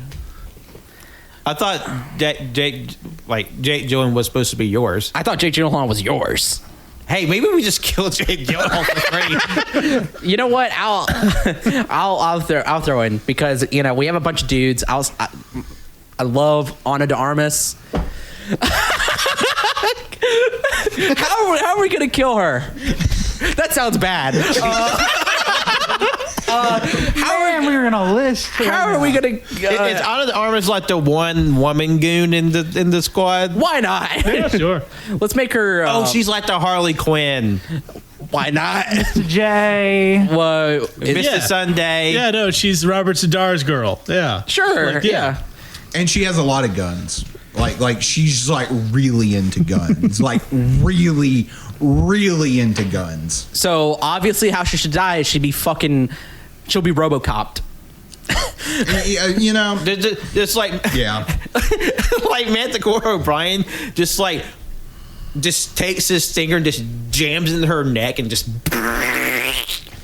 I thought that Jake Gyllenhaal was supposed to be yours.
I thought Jake Gyllenhaal was yours.
Hey, maybe we just killed Jake Gyllenhaal for free.
You know what? I'll throw in because we have a bunch of dudes. I love Ana de Armas. How are we gonna kill her? That sounds bad.
Man, we were in a list.
How are we gonna?
It's Ana de Armas like the one woman goon in the squad.
Why not?
Yeah, sure.
Let's make her.
Oh, she's like the Harley Quinn.
Why not?
Jay.
Well,
Mr. Sunday.
Yeah, no, she's Robert Sadar's girl. Yeah.
sure.
Like,
yeah.
And she has a lot of guns. Like she's like really into guns. Like really into guns.
So obviously, how she should die is she'll be RoboCopped.
Just like
Yeah.
like Manticore O'Brien just takes his finger and just jams into her neck and just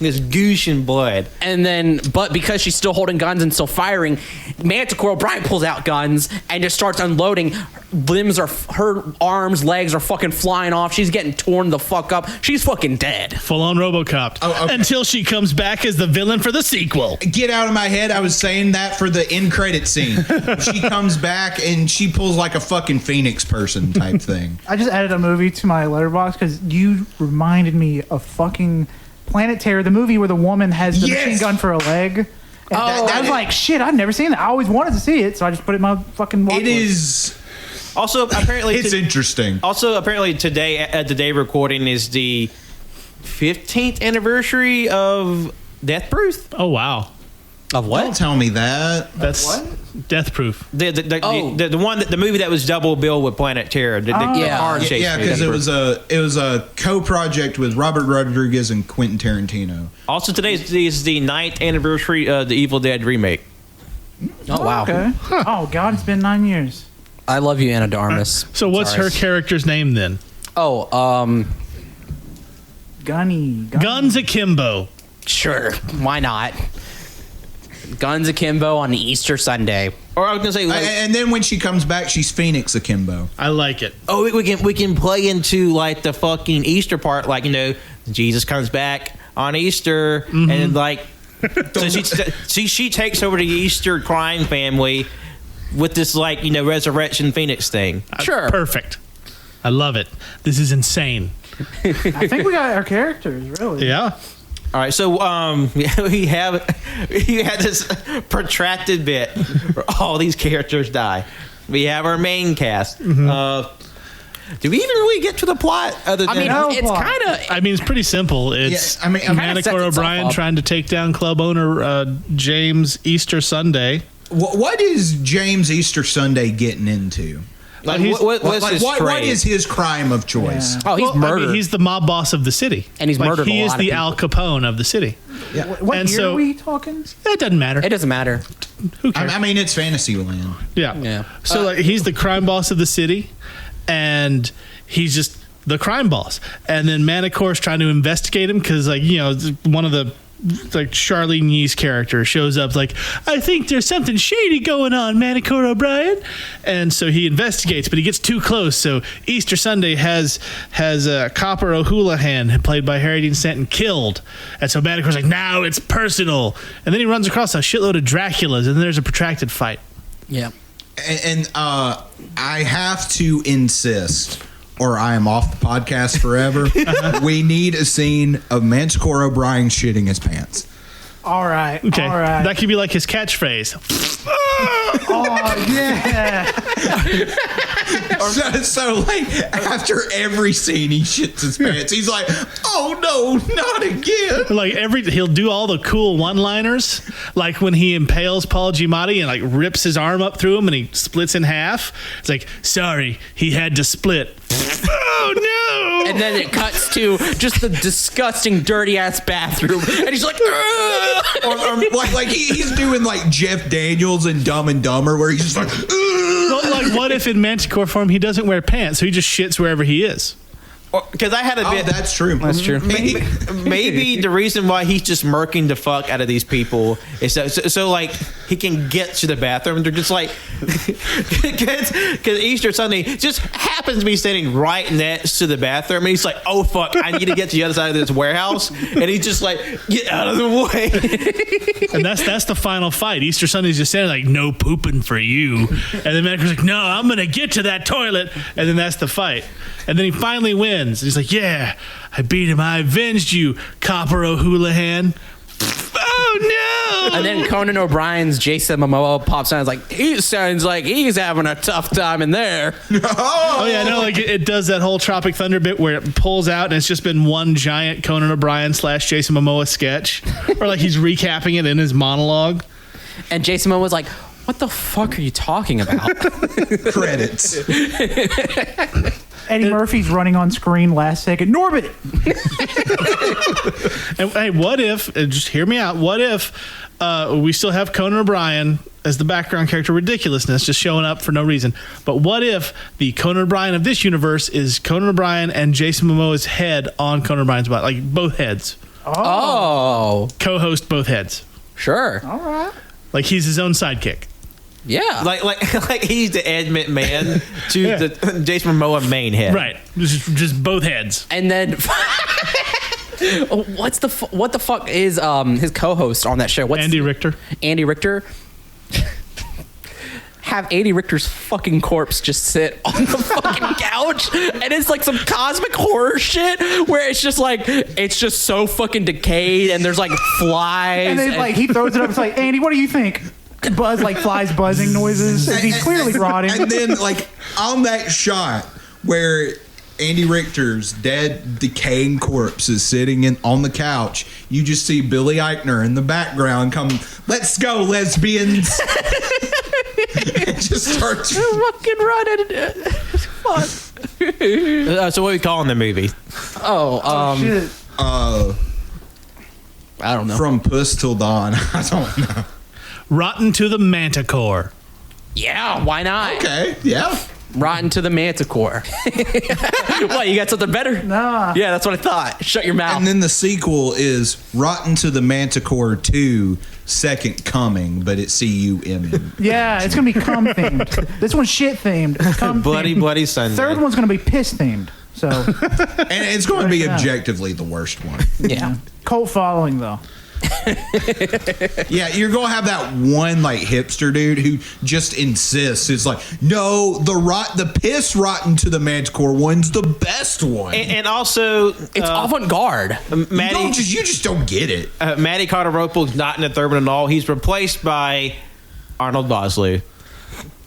this goosh and blood.
And then, but because she's still holding guns and still firing, Manticore O'Brien pulls out guns and just starts unloading. Her arms, legs are fucking flying off. She's getting torn the fuck up. She's fucking dead.
Full on RoboCop.
Oh, okay.
Until she comes back as the villain for the sequel.
Get out of my head. I was saying that for the end credit scene. She comes back and she pulls like a fucking Phoenix person type thing.
I just added a movie to my letterbox because you reminded me of fucking Planet Terror, the movie where the woman has the
Yes!
machine gun for a leg. And I was like, shit, I've never seen that. I always wanted to see it, so I just put it in my fucking watch
It
list.
is.
Also, apparently,
It's interesting.
Also, apparently, today at the day recording is the 15th anniversary of Death Proof.
Oh, wow.
Of what?
Don't tell me that.
That's Death Proof.
The movie that was double bill with Planet Terror. The
Yeah.
car chase.
Yeah,
movie.
because it was a co-project with Robert Rodriguez and Quentin Tarantino.
Also, today is the 9th anniversary of the Evil Dead remake.
Oh wow.
Okay. Oh, God, it's been 9 years.
I love you, Ana de Armas.
So what's
Sorry.
her character's name then?
Oh,
Gunny.
Guns Akimbo.
sure. Why not? Guns Akimbo on Easter Sunday.
Or I was gonna say,
And then when she comes back, she's Phoenix Akimbo.
I like it.
oh, we can play into like the fucking Easter part, like Jesus comes back on Easter, and like so she takes over the Easter crime family with this resurrection Phoenix thing.
Sure.
Perfect. I love it. This is insane.
I think we got our characters, really.
Yeah.
All right, so we had this protracted bit where all these characters die. We have our main cast. Do we even really get to the plot? Other than
I mean,
No
it's
plot.
kind of.
I mean, it's pretty simple. It's
Yeah, I mean, it kinda
sets
Manticore
itself
O'Brien
up.
trying to take down club owner James Easter Sunday.
What is James Easter Sunday getting into?
like,
he's-
what's his
What
trade?
is his crime of choice?
Oh, he's
Well, I
murdered.
mean, he's the mob boss of the city.
And he's murdered
He
a
is
lot of
the
people.
Al Capone of the city.
What
And
year
so-
are we talking?
That doesn't matter.
It doesn't matter.
Who cares?
I mean, it's Fantasyland.
Yeah.
Yeah.
So like, he's the crime boss of the city, and he's just the crime boss. And then Manticore's trying to investigate him because, one of the Charlene Yee's character shows up like, I think there's something shady going on, Manticore O'Brien. And so he investigates, but he gets too close. So Easter Sunday has Copper O'Houlihan, played by Harry Dean Stanton, killed. And so Manticore's like, now it's personal. And then he runs across a shitload of Draculas, and then there's a protracted fight.
Yeah.
And I have to insist, or I am off the podcast forever. We need a scene of Manticore O'Brien shitting his pants.
All right.
Okay,
All right.
that could be like his catchphrase.
Oh, yeah.
So like after every scene, he shits his pants. He's like, "Oh no, not again!"
Like he'll do all the cool one-liners, like when he impales Paul Giamatti and like rips his arm up through him and he splits in half. It's like, sorry, he had to split. Oh
and then it cuts to just the disgusting, dirty ass bathroom, and he's like, "Ugh."
or like he's doing like Jeff Daniels in Dumb and Dumber, where he's just like, "Ugh."
Well, like, what if in Manticore form he doesn't wear pants, so he just shits wherever he is?
Because I had a
Oh,
bit.
that's true.
That's true.
Maybe the reason why he's just murking the fuck out of these people is so like he can get to the bathroom. They're just like because Easter Sunday just happens to be standing right next to the bathroom, and he's like, "Oh fuck, I need to get to the other side of this warehouse," and he's just like, "Get out of the way."
And that's the final fight. Easter Sunday's just saying like, "No pooping for you," and then Manticore's like, "No, I'm gonna get to that toilet," and then that's the fight. And then he finally wins. He's like, "Yeah, I beat him. I avenged you, Copper O'Houlihan." Oh no!
And then Conan O'Brien's Jason Momoa pops on. It's like, he sounds like he's having a tough time in there.
Oh yeah, no, like it does that whole Tropic Thunder bit where it pulls out and it's just been one giant Conan O'Brien / Jason Momoa sketch, or like he's recapping it in his monologue.
And Jason Momoa's like, "What the fuck are you talking about?"
Credits.
Eddie Murphy's running on screen last second. Norbit.
And hey, what if? Just hear me out. What if we still have Conan O'Brien as the background character, ridiculousness, just showing up for no reason? But what if the Conan O'Brien of this universe is Conan O'Brien and Jason Momoa's head on Conan O'Brien's body, like both heads,
Oh,
co-host both heads,
sure.
All right.
like he's his own sidekick.
Yeah.
like he's the Ed McMahon to the Jason Momoa main head.
Right, just both heads.
And then what the fuck is his co-host on that show? What's
Andy Richter.
Andy Richter. Have Andy Richter's fucking corpse just sit on the fucking couch, and it's like some cosmic horror shit where it's just like it's just so fucking decayed, and there's like flies.
And then like he throws it up. It's like, Andy, what do you think? Buzz, like flies buzzing noises. And he's clearly rotting.
And then, like, on that shot where Andy Richter's dead, decaying corpse is sitting on the couch, you just see Billy Eichner in the background come, "Let's go, lesbians." It just starts.
fucking running. Fuck.
So what are we calling the movie?
Shit.
I don't know.
From Puss Till Dawn. I don't know.
Rotten to the Manticore.
Yeah, why not?
Okay, yeah.
Rotten to the Manticore. What, you got something better?
Nah.
Yeah, that's what I thought. Shut your mouth.
And then the sequel is Rotten to the Manticore 2, Second Coming, but it's C-U-M-M.
Yeah, it's gonna be cum themed. This one's shit themed. It's cum
Bloody
themed.
Bloody Sunday.
Third one's gonna be piss themed. So
And it's going to be
Yeah.
objectively the worst one.
yeah.
cult following though.
Yeah, you're going to have that one, like, hipster dude who just insists. It's like, no, the piss Rotten to the Manticore one's the best one.
And also,
It's avant-garde.
Maddie
You just don't get it.
Matty Carter-Ropo's not in the third one at all. He's replaced by Arnold Bosley.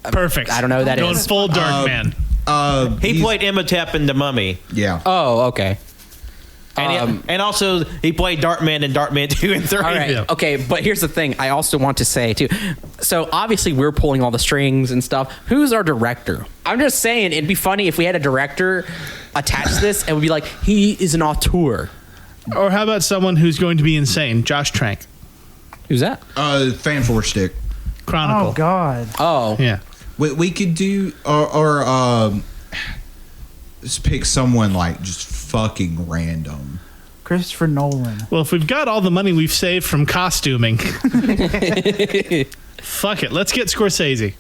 Perfect.
I don't know who that
Going
is.
full Dark Man.
He played Imhotep in The Mummy.
Yeah.
Oh, okay.
And also, he played Darkman in Darkman 2 and 3.
All right.
Yeah.
Okay, but here's the thing. I also want to say too. So obviously we're pulling all the strings and stuff. Who's our director? I'm just saying it'd be funny if we had a director attach this and would be like, he is an auteur.
Or how about someone who's going to be insane? Josh Trank.
Who's that?
Fan Four Stick.
Chronicle.
Oh God.
Oh,
Yeah.
We could do, or just pick someone like just fucking random.
Christopher Nolan.
Well, if we've got all the money we've saved from costuming, fuck it. Let's get Scorsese.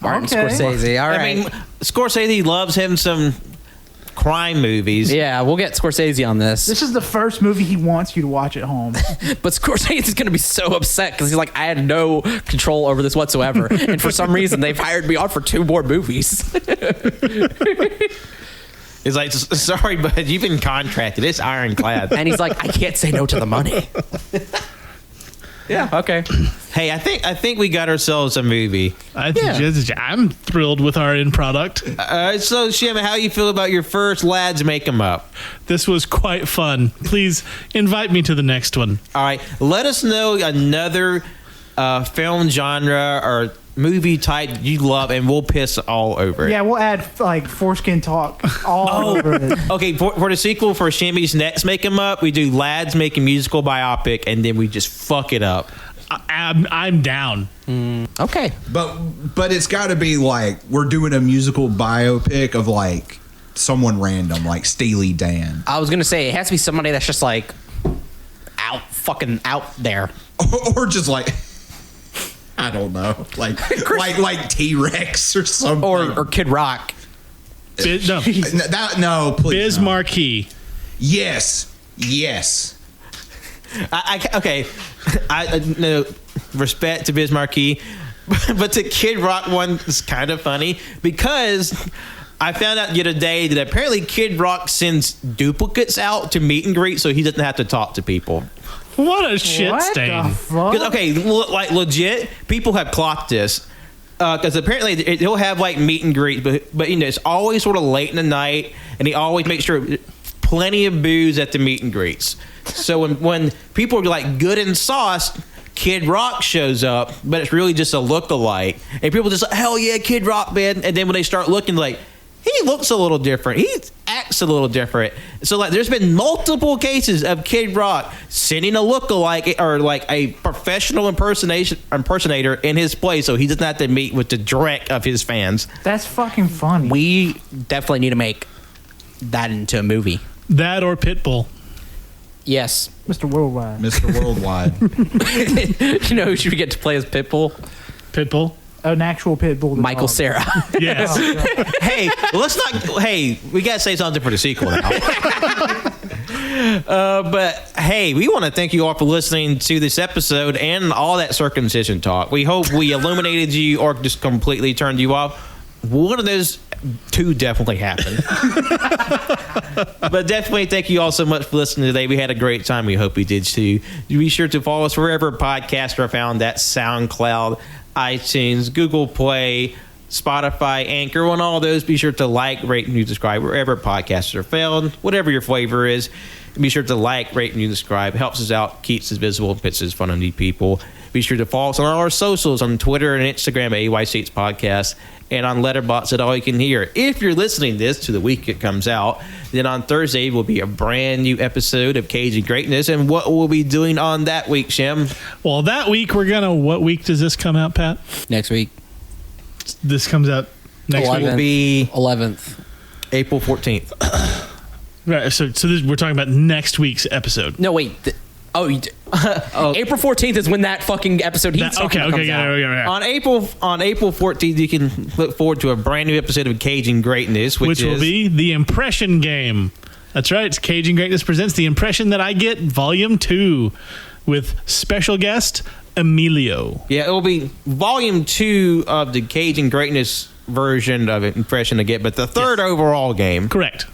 Martin
Okay.
Scorsese. All right.
I mean, Scorsese loves him some crime movies.
yeah, we'll get Scorsese on this.
This is the first movie he wants you to watch at home.
But Scorsese is going to be so upset because he's like, I had no control over this whatsoever. And for some reason, they've hired me on for 2 more movies.
He's like, sorry, bud, you've been contracted. It's ironclad.
And he's like, I can't say no to the money. Yeah, okay.
Hey, I think we got ourselves a movie.
I'm thrilled with our end product.
So, Shim, how you feel about your first Lads Make 'em Up?
This was quite fun. Please invite me to the next one.
All right, let us know another film genre or movie type you love, and we'll piss all over it.
Yeah, we'll add like foreskin talk all over it.
Okay, for the sequel for Shimmy's Next Make 'Em Up, we do Lads Make a Musical Biopic, and then we just fuck it up.
I'm down.
Okay.
But it's got to be like we're doing a musical biopic of like someone random, like Steely Dan,
I was gonna say it has to be somebody that's just like fucking out there.
or just like I don't know, like T-Rex or something,
Or Kid Rock.
No, please.
Biz Marquee.
Yes.
Okay, no respect to Biz Marquee, but the Kid Rock one is kind of funny because I found out the other day that apparently Kid Rock sends duplicates out to meet and greet so he doesn't have to talk to people.
What a shit
What
stain.
the fuck?
'Cause, okay, like legit, people have clocked this. Because apparently he'll have like meet and greet, but you know it's always sort of late in the night, and he always makes sure plenty of booze at the meet and greets. So when people are like good and sauced, Kid Rock shows up, but it's really just a look-alike, and people just like, hell yeah, Kid Rock, man. And then when they start looking, like he looks a little different, he acts a little different. So like there's been multiple cases of Kid Rock sending a look-alike or like a professional impersonator in his place, so he doesn't have to meet with the dreck of his fans.
That's fucking funny.
We definitely need to make that into a movie.
That or Pitbull.
Yes.
Mr. Worldwide.
Mr. Worldwide.
You know who should we get to play as Pitbull?
Pitbull.
An actual pit bull.
Michael Cera.
Yes.
Hey, let's not. Hey, we gotta say something for the sequel now. But hey, we want to thank you all for listening to this episode and all that circumcision talk. We hope we illuminated you or just completely turned you off. One of those two definitely happened. But definitely thank you all so much for listening today. We had a great time. We hope you did too. Be sure to follow us wherever podcasts are found. That's SoundCloud, iTunes, Google Play, Spotify, Anchor, on all those. Be sure to like, rate, and subscribe wherever podcasts are found. Whatever your flavor is, be sure to like, rate, and subscribe. Helps us out, keeps us visible, puts us in front of new people. Be sure to follow us on all our socials on Twitter and Instagram at AYCH Podcast and on Letterboxd at AllYouCanHear. If you're listening this to the week it comes out, then on Thursday will be a brand new episode of Cage and Greatness. And what we'll be doing on that week, Shem?
Well, that week what week does this come out, Pat?
Next week.
This comes out next week.
Will be
11th.
April 14th.
Right. So we're talking about next week's episode.
No, wait. April 14th is when that fucking episode he's talking about comes out.
Yeah.
On April 14th, you can look forward to a brand new episode of Cage and Greatness, which
will be the Impression Game. That's right. It's Cage and Greatness presents The Impression That I Get, Volume 2, with special guest Emilio.
Yeah, it will be Volume 2 of the Cage and Greatness version of Impression I Get, but the third overall game.
Correct.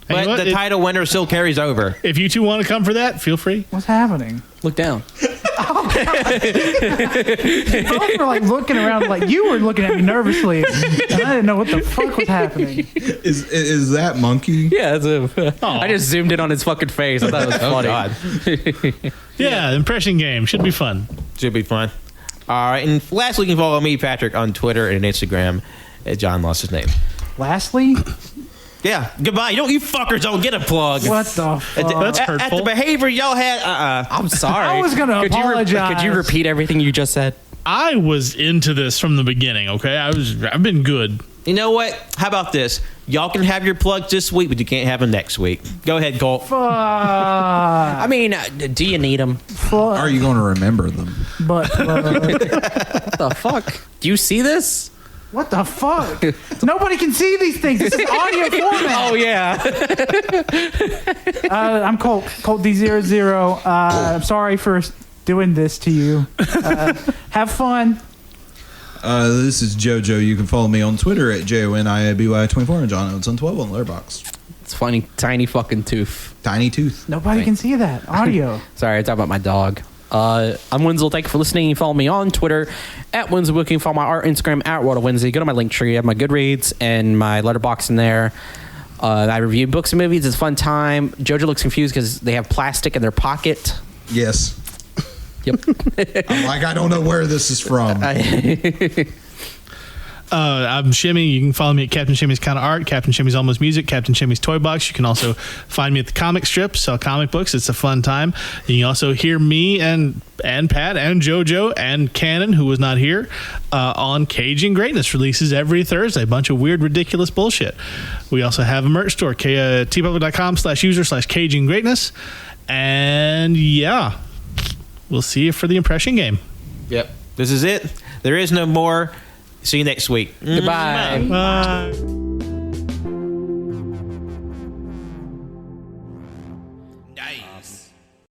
But
And
the title winner still carries over.
If you two want to come for that, feel free.
What's happening?
Look down.
Both were like looking around, like you were looking at me nervously, and I didn't know what the fuck was happening.
Is that Monkey?
Yeah, that's I just zoomed in on his fucking face. I thought it was funny.
God.
Yeah, Impression Game. Should be fun.
Should be fun. All right, and lastly, you can follow me, Patrick, on Twitter and Instagram at John Lost His Name.
Lastly,
Yeah, goodbye. You fuckers don't get a plug.
what the fuck?
That's
At
hurtful.
the behavior y'all had,
I'm sorry.
I was gonna apologize.
Could you repeat everything you just said?
I was into this from the beginning. Okay, I've been good.
You know what? How about this? Y'all can have your plugs this week, but you can't have them next week. Go ahead, Colt.
Fuck.
I mean, do you need them?
Fuck.
Are you going to remember them?
But
What the fuck? Do you see this?
what the fuck? Nobody can see these things. This is audio format.
Oh yeah.
I'm Colt D00. I'm sorry for doing this to you. Have fun.
This is JoJo. You can follow me on Twitter at JONIABY24 and John Oates on 12 on Letterboxd.
It's funny, tiny fucking tooth.
Tiny Tooth.
Nobody can see that audio.
Sorry, I talk about my dog. I'm Winslow. Thank you for listening. You follow me on Twitter at Winslow Booking. Follow my art Instagram at World of Wednesday. Go to my link tree. I have my Goodreads and my Letterboxd in there. I review books and movies. It's a fun time. JoJo looks confused because they have plastic in their pocket.
Yes. I'm like, I don't know where this is from.
I'm Shimmy. You can follow me at Captain Shimmy's Kind of Art, Captain Shimmy's Almost Music, Captain Shimmy's Toy Box. You can also find me at the comic strip, sell comic books. It's a fun time. You can also hear me and Pat and JoJo and Cannon, who was not here, on Caging Greatness. Releases every Thursday. A bunch of weird, ridiculous bullshit. We also have a merch store, tpublic.com/user/Caging Greatness. And yeah, we'll see you for the impression game.
Yep. This is it. There is no more. See you next week.
Goodbye.
Bye.